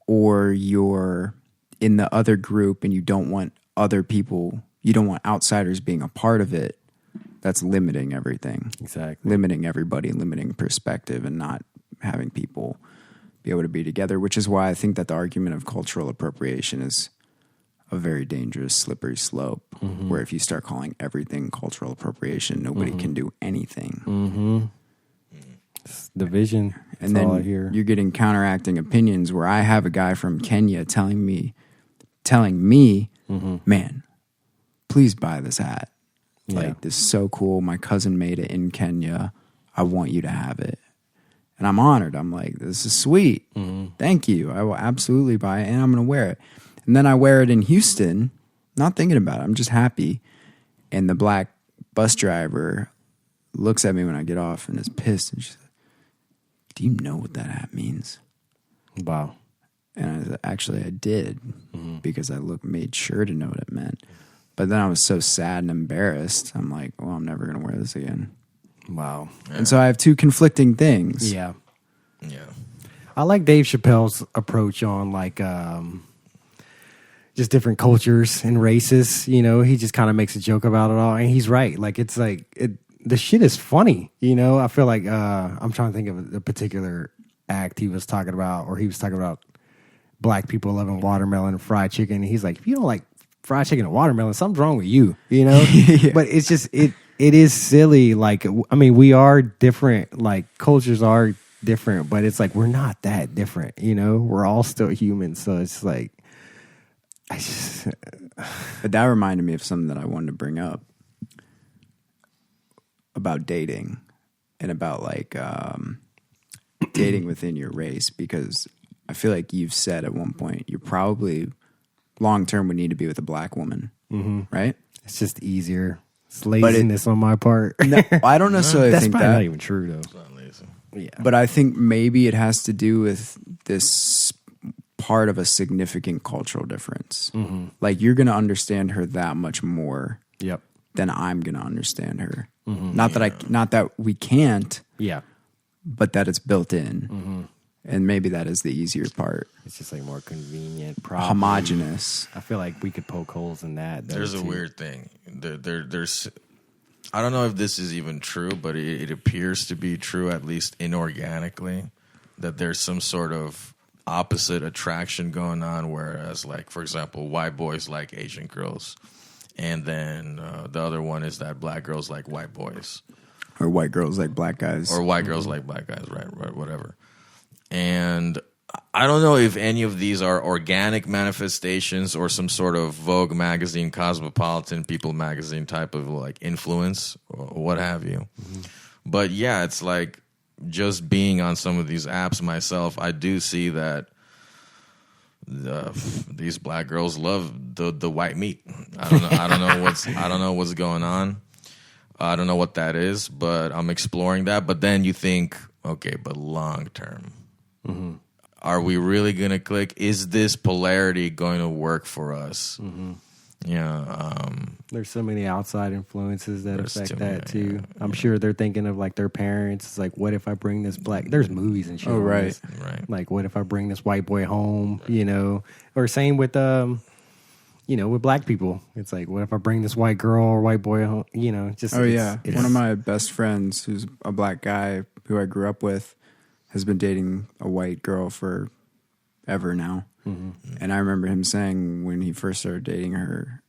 or you're in the other group and you don't want other people, you don't want outsiders being a part of it, that's limiting everything. Exactly. Limiting everybody, limiting perspective, and not having people be able to be together, which is why I think that the argument of cultural appropriation is a very dangerous, slippery slope, where if you start calling everything cultural appropriation, nobody can do anything. It's division. And then you're getting counteracting opinions, where I have a guy from Kenya telling me, man, please buy this hat. Like, this is so cool. My cousin made it in Kenya. I want you to have it. And I'm honored. I'm like, this is sweet. Thank you. I will absolutely buy it, and I'm going to wear it. And then I wear it in Houston, not thinking about it. I'm just happy. And the black bus driver looks at me when I get off and is pissed. And she's like, do you know what that hat means? Wow. And I said, actually, I did, because I made sure to know what it meant. But then I was so sad and embarrassed. I'm like, well, I'm never going to wear this again. Wow. Yeah. And so I have two conflicting things. Yeah. I like Dave Chappelle's approach on like just different cultures and races. You know, he just kind of makes a joke about it all. And he's right. Like, it's like, the shit is funny. You know, I feel like I'm trying to think of a particular act he was talking about, or he was talking about black people loving watermelon and fried chicken. And he's like, if you don't like fried chicken and watermelon, something's wrong with you, you know? But it's just, it is silly. Like, I mean, we are different, like cultures are different, but it's like, we're not that different, you know? We're all still human. So it's like, But that reminded me of something that I wanted to bring up about dating, and about like dating within your race, because I feel like you've said at one point, you're probably long term would need to be with a black woman, right? It's just easier. It's laziness on my part. No, I don't necessarily That's think probably that. not even true, though. It's not lazy. Yeah. But I think maybe it has to do with this part of a significant cultural difference. Like, you're going to understand her that much more than I'm going to understand her. Not that we can't, but that it's built in. And maybe that is the easier part. It's just like more convenient, probably. Homogenous. I feel like we could poke holes in that. There's a weird thing. There's I don't know if this is even true, but it appears to be true, at least inorganically, that there's some sort of opposite attraction going on, whereas, like, for example, white boys like Asian girls, and then the other one is that black girls like white boys. Or white girls like black guys. Or white girls like black guys, right, whatever. And I don't know if any of these are organic manifestations or some sort of Vogue magazine, Cosmopolitan, People magazine type of like influence or what have you. But yeah, it's like just being on some of these apps myself, I do see that these black girls love the white meat. I don't know what's going on. I don't know what that is, but I'm exploring that. But then you think, okay, but long term. Are we really going to click? Is this polarity going to work for us? There's so many outside influences that affect that too. I'm sure they're thinking of like their parents. It's like, what if I bring this black? There's movies and shit. Oh, right. Like, what if I bring this white boy home? You know, or same with with black people. It's like, what if I bring this white girl or white boy home? You know, just one of my best friends, who's a black guy who I grew up with, has been dating a white girl for ever now. And I remember him saying when he first started dating her,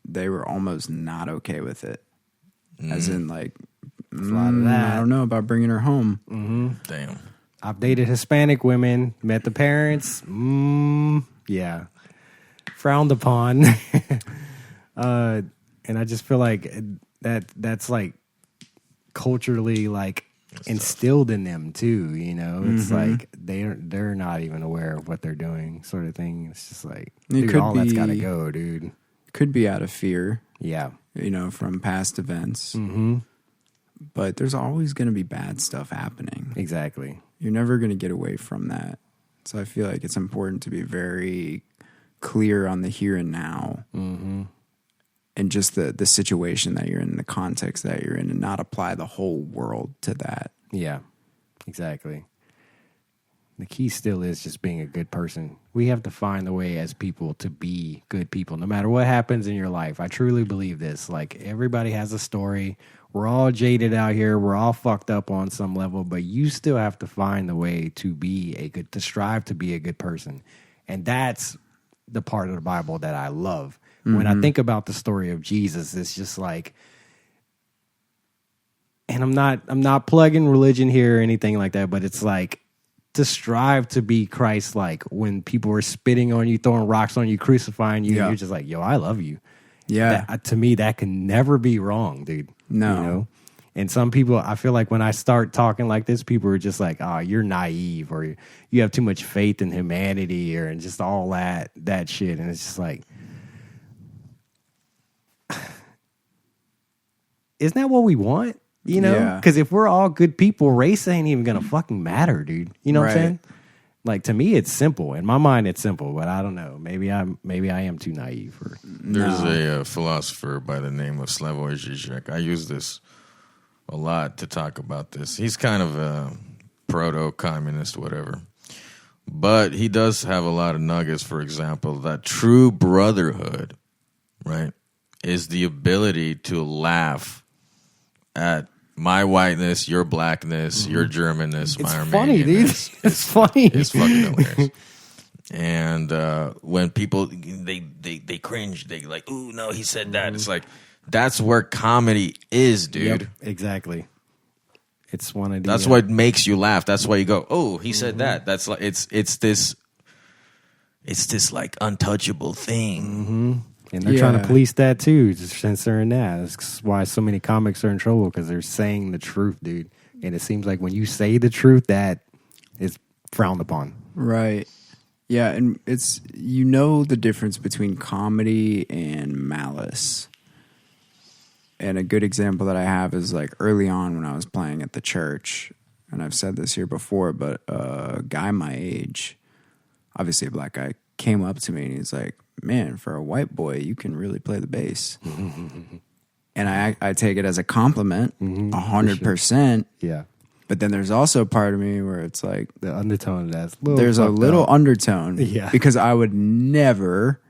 they were almost not okay with it. As in, like, There's a lot of that. I don't know about bringing her home. Mm-hmm. Damn. I've dated Hispanic women, met the parents. Yeah. Frowned upon. And I just feel like that's like culturally like instilled in them too, you know? It's like they're not even aware of what they're doing, sort of thing. It's just like, dude, all that's gotta go, dude. Could be out of fear. Yeah. You know, from past events. Mm-hmm. But there's always going to be bad stuff happening. Exactly. You're never going to get away from that. So I feel like it's important to be very clear on the here and now. Mm-hmm. And just the situation that you're in, the context that you're in, and not apply the whole world to that. Yeah, exactly. The key still is just being a good person. We have to find the way as people to be good people, no matter what happens in your life. I truly believe this. Like, everybody has a story. We're all jaded out here. We're all fucked up on some level, but you still have to find the way to strive to be a good person. And that's the part of the Bible that I love. When I think about the story of Jesus, it's just like, and I'm not plugging religion here or anything like that, but it's like, to strive to be Christ-like when people are spitting on you, throwing rocks on you, crucifying you, you're just like, yo, I love you. Yeah. To me, that can never be wrong, dude. No. You know? And some people, I feel like when I start talking like this, people are just like, oh, you're naive, or you have too much faith in humanity, or and just all that shit. And it's just like, isn't that what we want? You know, because if we're all good people, race ain't even gonna fucking matter, dude. You know what I'm saying? Like, to me, it's simple. In my mind, it's simple, but I don't know. Maybe I am too naive. There's a philosopher by the name of Slavoj Žižek. I use this a lot to talk about this. He's kind of a proto-communist, whatever. But he does have a lot of nuggets. For example, that true brotherhood, right, is the ability to laugh at my whiteness, your blackness, your Germanness, my Armenianness. Funny, dude. It's funny. It's fucking hilarious. And when people they cringe, they like, ooh, no, he said that. It's like, that's where comedy is, dude. Yep, exactly. It's one of the. That's what makes you laugh. That's why you go, oh, he said that. That's like it's this like untouchable thing. Mm-hmm. And they're trying to police that too, just censoring that. That's why so many comics are in trouble, because they're saying the truth, dude. And it seems like when you say the truth, that is frowned upon. Right. Yeah, and it's, you know, the difference between comedy and malice. And a good example that I have is like early on when I was playing at the church, and I've said this here before, but a guy my age, obviously a black guy, came up to me and he's like, man, for a white boy, you can really play the bass. And I take it as a compliment, 100%. Yeah. But then there's also a part of me where it's like, the undertone of that's there's a little undertone. Yeah. Because I would never,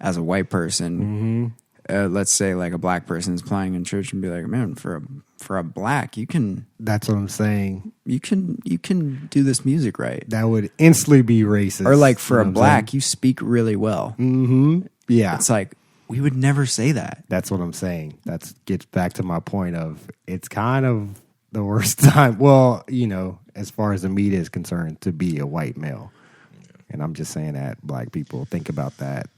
as a white person, let's say like a black person's playing in church and be like, man, for a black, you can. That's what I'm saying. You can do this music right. That would instantly be racist. Or like for a black, you speak really well. Mm-hmm. Yeah. It's like, we would never say that. That's what I'm saying. That gets back to my point of, it's kind of the worst time. Well, you know, as far as the media is concerned, to be a white male. And I'm just saying that black people think about that.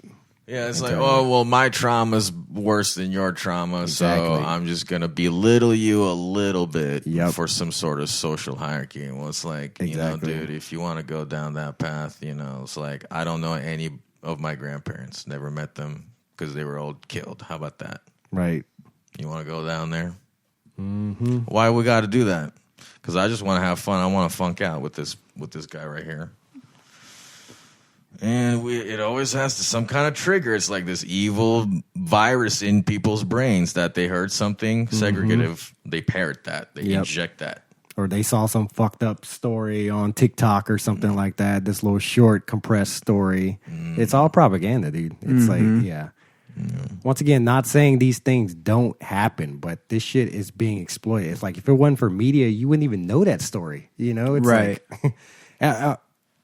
Yeah, it's like, oh, well, my trauma's worse than your trauma, so I'm just going to belittle you a little bit for some sort of social hierarchy. Well, it's like, you know, dude, if you want to go down that path, you know, it's like, I don't know any of my grandparents. Never met them because they were all killed. How about that? Right. You want to go down there? Mm-hmm. Why we got to do that? Because I just want to have fun. I want to funk out with this guy right here. And it always has some kind of trigger. It's like this evil virus in people's brains that they heard something segregative. They parrot that. They inject that. Or they saw some fucked up story on TikTok or something like that. This little short, compressed story. It's all propaganda, dude. It's like, once again, not saying these things don't happen, but this shit is being exploited. It's like, if it wasn't for media, you wouldn't even know that story. You know? It's like,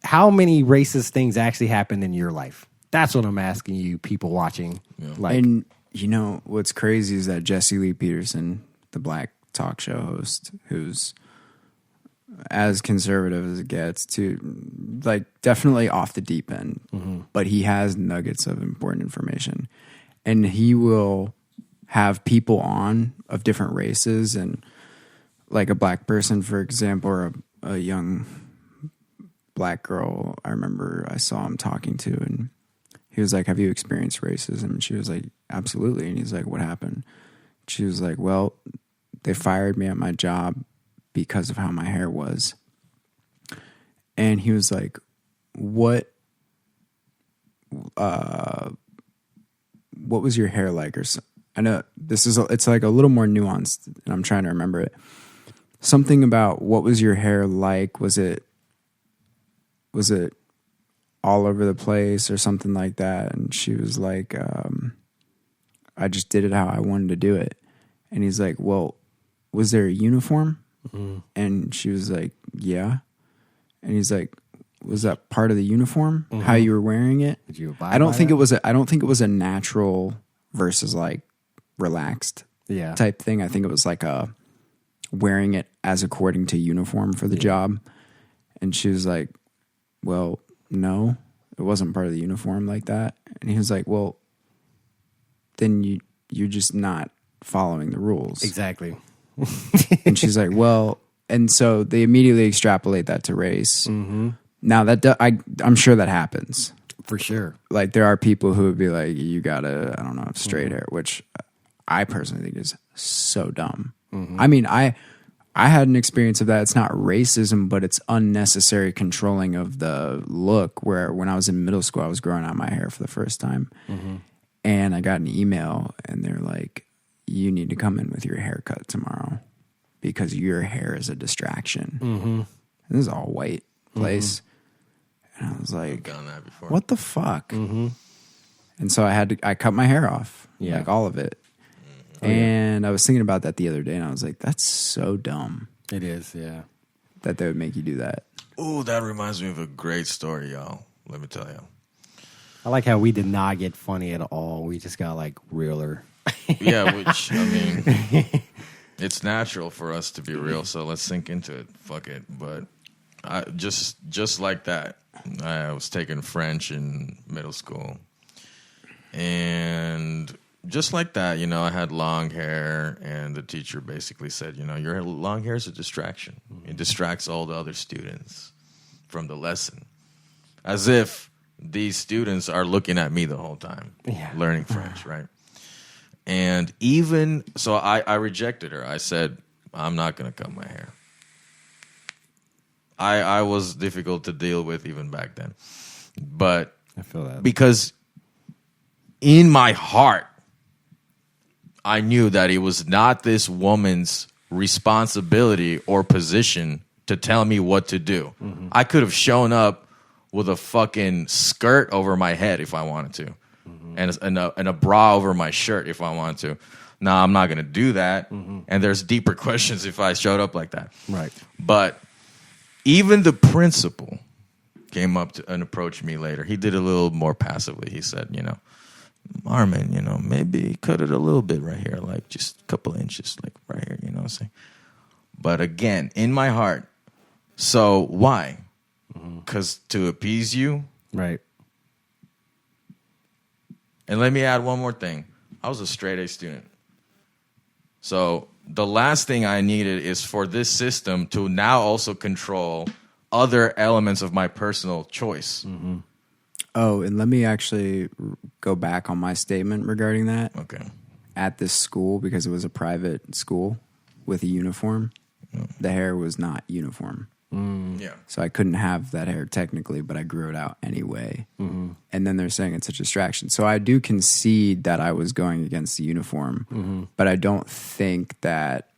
how many racist things actually happened in your life? That's what I'm asking you, people watching. Like, and you know what's crazy is that Jesse Lee Peterson, the black talk show host who's as conservative as it gets, to like definitely off the deep end, but he has nuggets of important information, and he will have people on of different races, and like a black person, for example, or a young black girl. I remember I saw him talking to, and he was like, "Have you experienced racism?" And she was like, "Absolutely." And he's like, "What happened?" She was like, "Well, they fired me at my job because of how my hair was." And he was like, what was your hair like? Or so, I know it's like a little more nuanced, and I'm trying to remember it. Something about what was your hair like? Was it all over the place or something like that? And she was like, I just did it how I wanted to do it. And he's like, well, was there a uniform? And she was like, yeah. And he's like, was that part of the uniform? How you were wearing it? Did you I don't think it was a natural versus like relaxed type thing. I think it was like a wearing it as according to uniform for the job. And she was like, well, no, it wasn't part of the uniform like that. And he was like, well, then you're just not following the rules. Exactly. And she's like, well, and so they immediately extrapolate that to race. Now I'm sure that happens for sure. Like there are people who would be like, you gotta, I don't know, have straight hair, which I personally think is so dumb. I mean, I had an experience of that. It's not racism, but it's unnecessary controlling of the look. Where when I was in middle school, I was growing out my hair for the first time, and I got an email, and they're like, you need to come in with your haircut tomorrow because your hair is a distraction. And this is all white place. And I was like, what the fuck? And so I cut my hair off, like all of it. And I was thinking about that the other day, and I was like, that's so dumb. It is, yeah. That they would make you do that. Oh, that reminds me of a great story, y'all. Let me tell you. I like how we did not get funny at all. We just got like realer. Yeah, which, I mean, it's natural for us to be real, so let's sink into it. Fuck it. But I just like that, I was taking French in middle school. And just like that, you know, I had long hair, and the teacher basically said, you know, your long hair is a distraction. It distracts all the other students from the lesson. As if these students are looking at me the whole time, learning French, right? And even, so I rejected her. I said, I'm not going to cut my hair. I was difficult to deal with even back then. But I feel that. Because in my heart, I knew that it was not this woman's responsibility or position to tell me what to do. I could have shown up with a fucking skirt over my head if I wanted to, and a bra over my shirt if I wanted to. No, I'm not going to do that. And there's deeper questions if I showed up like that. Right. But even the principal came up to and approached me later. He did a little more passively. He said, you know, Armin, you know, maybe cut it a little bit right here, like just a couple of inches, like right here, you know what I'm saying? But again, in my heart, so why? Because to appease you? Right. And let me add one more thing. I was a straight A student. So the last thing I needed is for this system to now also control other elements of my personal choice. Oh, and let me actually go back on my statement regarding that. Okay. At this school, because it was a private school with a uniform, the hair was not uniform. Yeah. So I couldn't have that hair technically, but I grew it out anyway. And then they're saying it's a distraction. So I do concede that I was going against the uniform, but I don't think that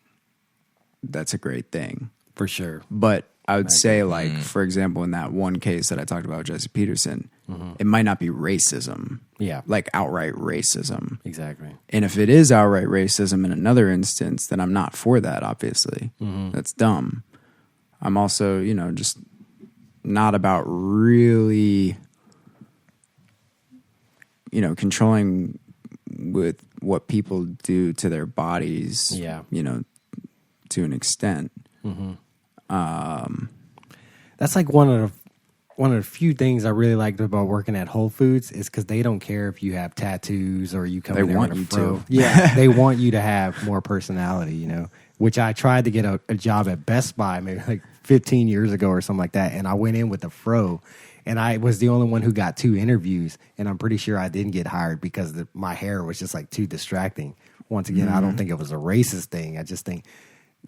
that's a great thing. For sure. But I would say, like, for example, in that one case that I talked about with Jesse Peterson, it might not be racism. Yeah. Like outright racism. Exactly. And if it is outright racism in another instance, then I'm not for that, obviously. That's dumb. I'm also, you know, just not about really, you know, controlling with what people do to their bodies. Yeah. You know, to an extent. That's like one of the few things I really liked about working at Whole Foods is because they don't care if you have tattoos or you come in there want with a you fro. to. Yeah, they want you to have more personality, you know, which I tried to get a job at Best Buy maybe like 15 years ago or something like that. And I went in with a fro and I was the only one who got 2 interviews. And I'm pretty sure I didn't get hired because my hair was just like too distracting. Once again, I don't think it was a racist thing. I just think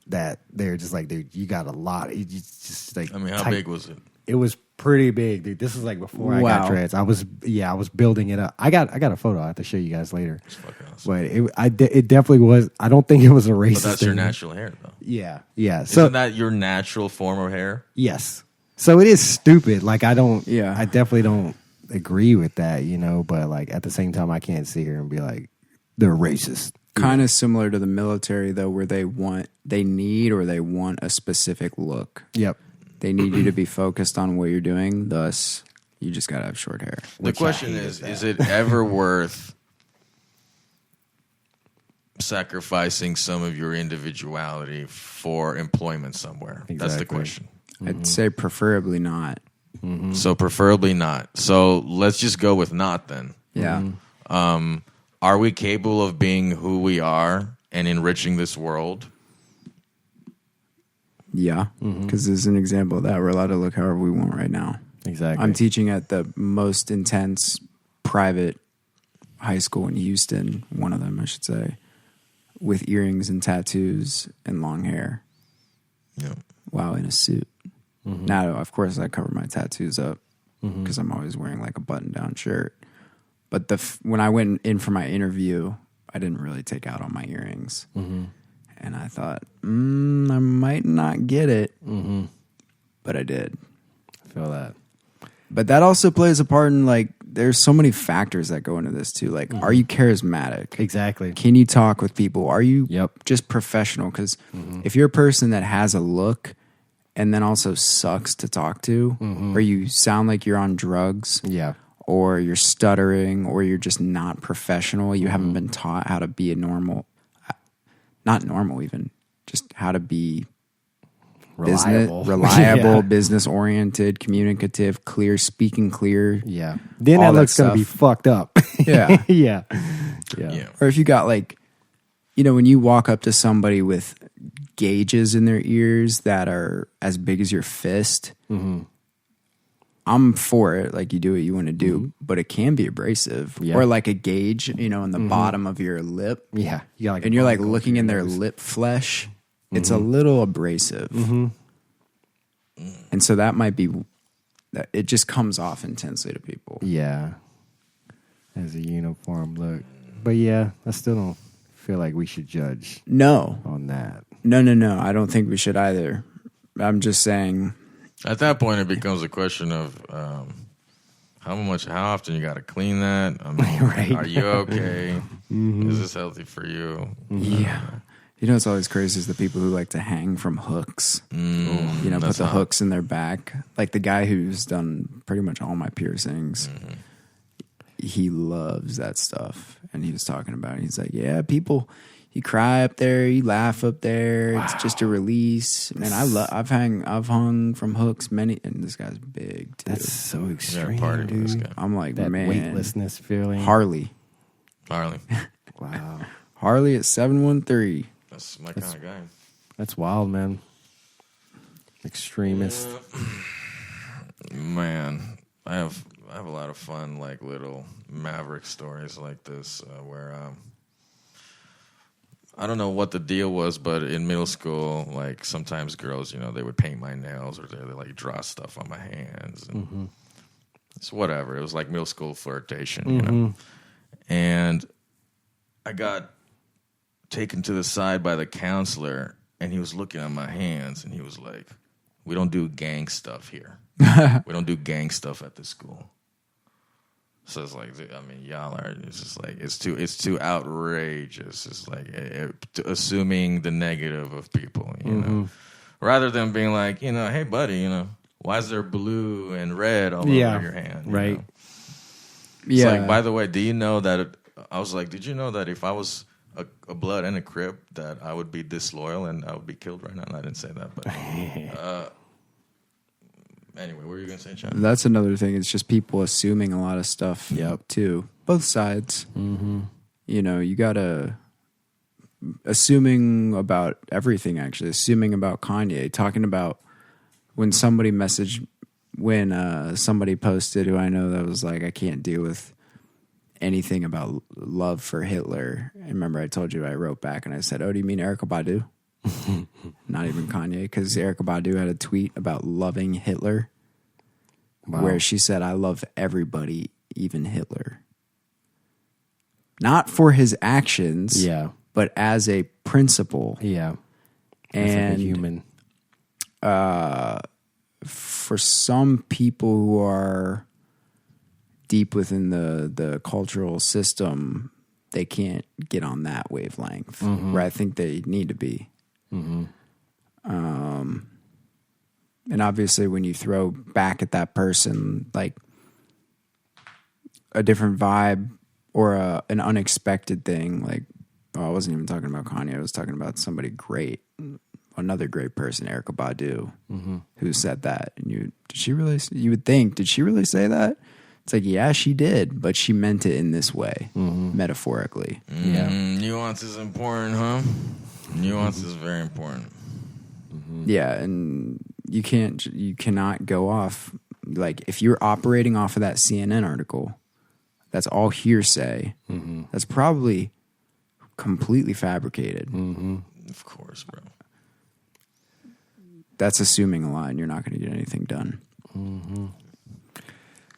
that they're just like, dude, you got a lot. It's just like, I mean, how big was it? It was pretty big, dude. This was like before I got dreads. I was building it up. I got a photo. I have to show you guys later. But it definitely was. I don't think it was a racist. But that's thing. your natural hair, though. Yeah. So isn't that your natural form of hair? yes. So it is stupid. Like I definitely don't agree with that, you know. But like at the same time, I can't sit here and be like they're racist. Kind of similar to the military, though, where they want a specific look. Yep. They need you to be focused on what you're doing. Thus, you just got to have short hair. The question is it ever worth sacrificing some of your individuality for employment somewhere? Exactly. That's the question. I'd say preferably not. So preferably not. So let's just go with not then. Yeah. Are we capable of being who we are and enriching this world? Yeah, because there's an example of that. We're allowed to look however we want right now. Exactly. I'm teaching at the most intense private high school in Houston, one of them, I should say, with earrings and tattoos and long hair. Yeah. Wow, in a suit. Now, of course, I cover my tattoos up because I'm always wearing like a button-down shirt. But when I went in for my interview, I didn't really take out all my earrings. And I thought, I might not get it. But I did. I feel that. But that also plays a part in, like, there's so many factors that go into this, too. Like, are you charismatic? Exactly. Can you talk with people? Are you just professional? Because if you're a person that has a look and then also sucks to talk to, or you sound like you're on drugs, or you're stuttering, or you're just not professional, you haven't been taught how to be a normal... Not normal, even just how to be reliable, business oriented, communicative, clear, speaking clear. Yeah. Then that looks going to be fucked up. Yeah. Yeah. Or if you got like, you know, when you walk up to somebody with gauges in their ears that are as big as your fist, I'm for it. Like, you do what you want to do, but it can be abrasive. Or like a gauge, you know, in the bottom of your lip. Yeah. And you're like looking in their lip flesh. It's a little abrasive. And so that might be, it just comes off intensely to people. Yeah. As a uniform look. But yeah, I still don't feel like we should judge on that. No. I don't think we should either. I'm just saying... At that point, it becomes a question of how often you got to clean that. I mean, are you okay? Is this healthy for you? Yeah. You know what's always crazy is the people who like to hang from hooks. You know, put the hooks in their back. Like the guy who's done pretty much all my piercings. He loves that stuff. And he was talking about it. He's like, yeah, people... You cry up there, you laugh up there. Wow. It's just a release. Man, I've hung from hooks many, and this guy's big too. That's so extreme, party dude. with this guy. I'm like, that man, weightlessness feeling. Harley. Wow. Harley at 713. That's my kind of guy. That's wild, man. Extremist. Man, I have a lot of fun, like little maverick stories like this, where I don't know what the deal was, but in middle school, like sometimes girls, you know, they would paint my nails or they like draw stuff on my hands. And it's whatever. It was like middle school flirtation, you know. And I got taken to the side by the counselor, and he was looking at my hands, and he was like, "We don't do gang stuff here. We don't do gang stuff at this school." So it's like, I mean, y'all are, it's just like, it's too outrageous. It's like assuming the negative of people, you know, rather than being like, you know, hey, buddy, you know, why is there blue and red all over your hand? Right. Know? It's like, by the way, do you know that, I was like, did you know that if I was a blood and a crip, that I would be disloyal and I would be killed right now. And I didn't say that, but anyway, what were you gonna say, John? That's another thing. It's just people assuming a lot of stuff. Too. Both sides. Mm-hmm. You know, you gotta assuming about everything. Actually, assuming about Kanye, talking about when somebody posted who I know that was like, I can't deal with anything about love for Hitler. I remember I told you I wrote back and I said, "Oh, do you mean Erykah Badu?" Not even Kanye, because Erykah Badu had a tweet about loving Hitler, where she said, "I love everybody, even Hitler." Not for his actions, but as a principle. Yeah. And like a human. For some people who are deep within the cultural system, they can't get on that wavelength, where I think they need to be. Mm-hmm. And obviously when you throw back at that person like a different vibe or an unexpected thing, like, I wasn't even talking about Kanye, I was talking about somebody great, another great person, Erykah Badu, who said that. And you would think, did she really say that? It's like, yeah, she did, but she meant it in this way, metaphorically. Nuance is important, huh? Nuance is very important. Yeah, and you cannot go off, like, if you're operating off of that CNN article, that's all hearsay. That's probably completely fabricated. Of course, bro. That's assuming a lot, and you're not going to get anything done.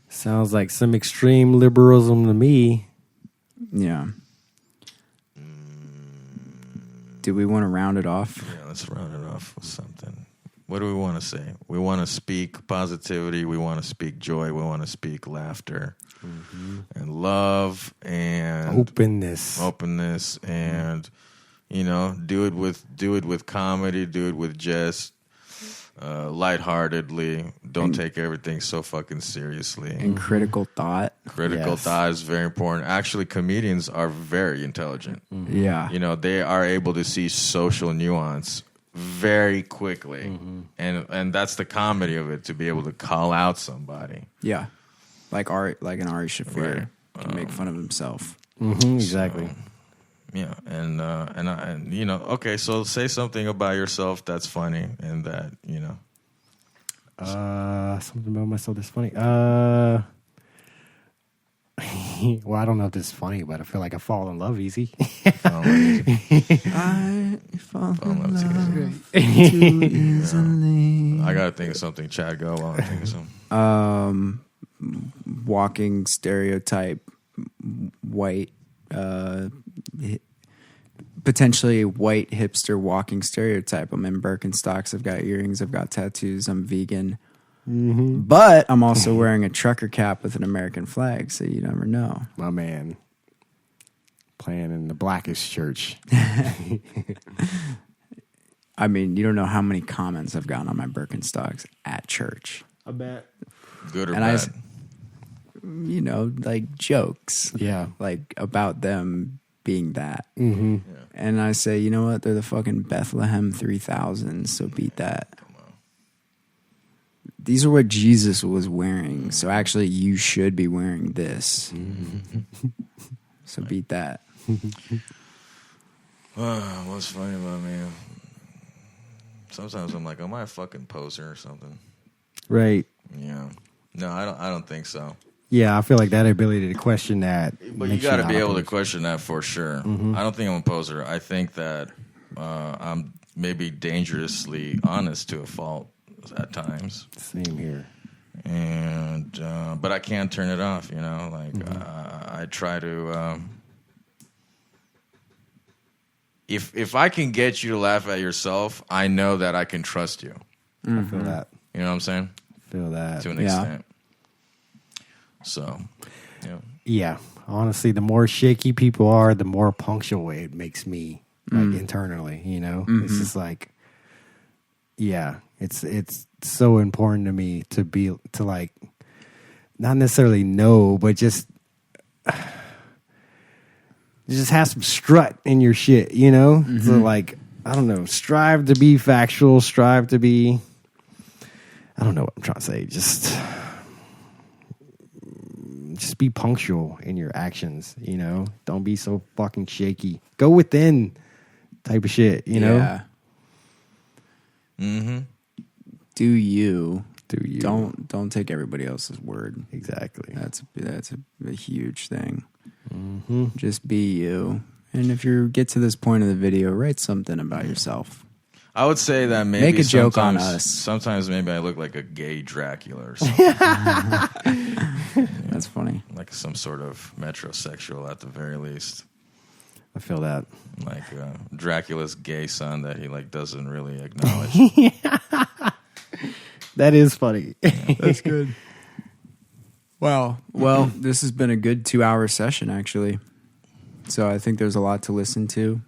Sounds like some extreme liberalism to me. Yeah. Do we want to round it off? Yeah, let's round it off with something. What do we want to say? We want to speak positivity. We want to speak joy. We want to speak laughter and love and openness, and do it with comedy. Do it with jest. Lightheartedly. Don't take everything so fucking seriously. And critical thought. Critical thought is very important. Actually, comedians are very intelligent. Yeah. They are able to see social nuance very quickly. And that's the comedy of it, to be able to call out somebody. Yeah. Like an Ari Shaffir can make fun of himself. Exactly. So, yeah, and okay, so say something about yourself that's funny and that, something about myself that's funny. Well, I don't know if this is funny, but I feel like I fall in love easy. I fall in love too easily. I gotta think of something. Chad, go while I think of something. Walking stereotype, white, potentially white hipster walking stereotype. I'm in Birkenstocks, I've got earrings, I've got tattoos, I'm vegan. But I'm also wearing a trucker cap with an American flag, so you never know. My man. Playing in the blackest church. I mean, you don't know how many comments I've gotten on my Birkenstocks at church. I bet. Good or bad? Like jokes. Yeah. Like about them being that. Yeah. And I say, you know what? They're the fucking Bethlehem 3000, so beat that. These are what Jesus was wearing, so actually you should be wearing this. So beat that. What's funny about me? Sometimes I'm like, am I a fucking poser or something? Right. Yeah. No, I don't think so. Yeah, I feel like that ability to question that. But you got to be able to question that for sure. I don't think I'm a poser. I think that I'm maybe dangerously honest to a fault at times. Same here. And but I can't turn it off. I try to. If I can get you to laugh at yourself, I know that I can trust you. I feel that. You know what I'm saying? Feel that. To an extent. So, yeah. Yeah. Honestly, the more shaky people are, the more punctual it makes me, like, internally, It's just like, yeah, it's so important to me to like, not necessarily know, but just just have some strut in your shit, you know? So like, I don't know, strive to be factual, strive to be, I don't know what I'm trying to say. Just be punctual in your actions, you know? Don't be so fucking shaky. Go within type of shit, you know? Mm-hmm. Do you. Don't take everybody else's word. Exactly. That's a huge thing. Mm-hmm. Just be you. And if you get to this point of the video, write something about yourself. I would say that maybe make a joke on us. Sometimes maybe I look like a gay Dracula or something. That's funny. Like some sort of metrosexual at the very least. I feel that. Like Dracula's gay son that he like doesn't really acknowledge. That is funny. That's good. Wow. Well, this has been a good 2-hour session, actually. So I think there's a lot to listen to.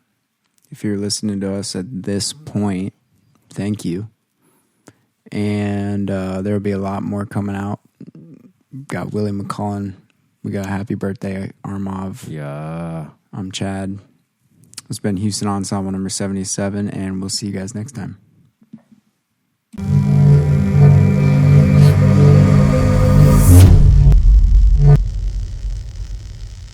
If you're listening to us at this point, thank you. And there'll be a lot more coming out. We've got Willie McCullen. We got Happy Birthday, Armov. Yeah. I'm Chad. It's been Houston Ensemble number 77, and we'll see you guys next time.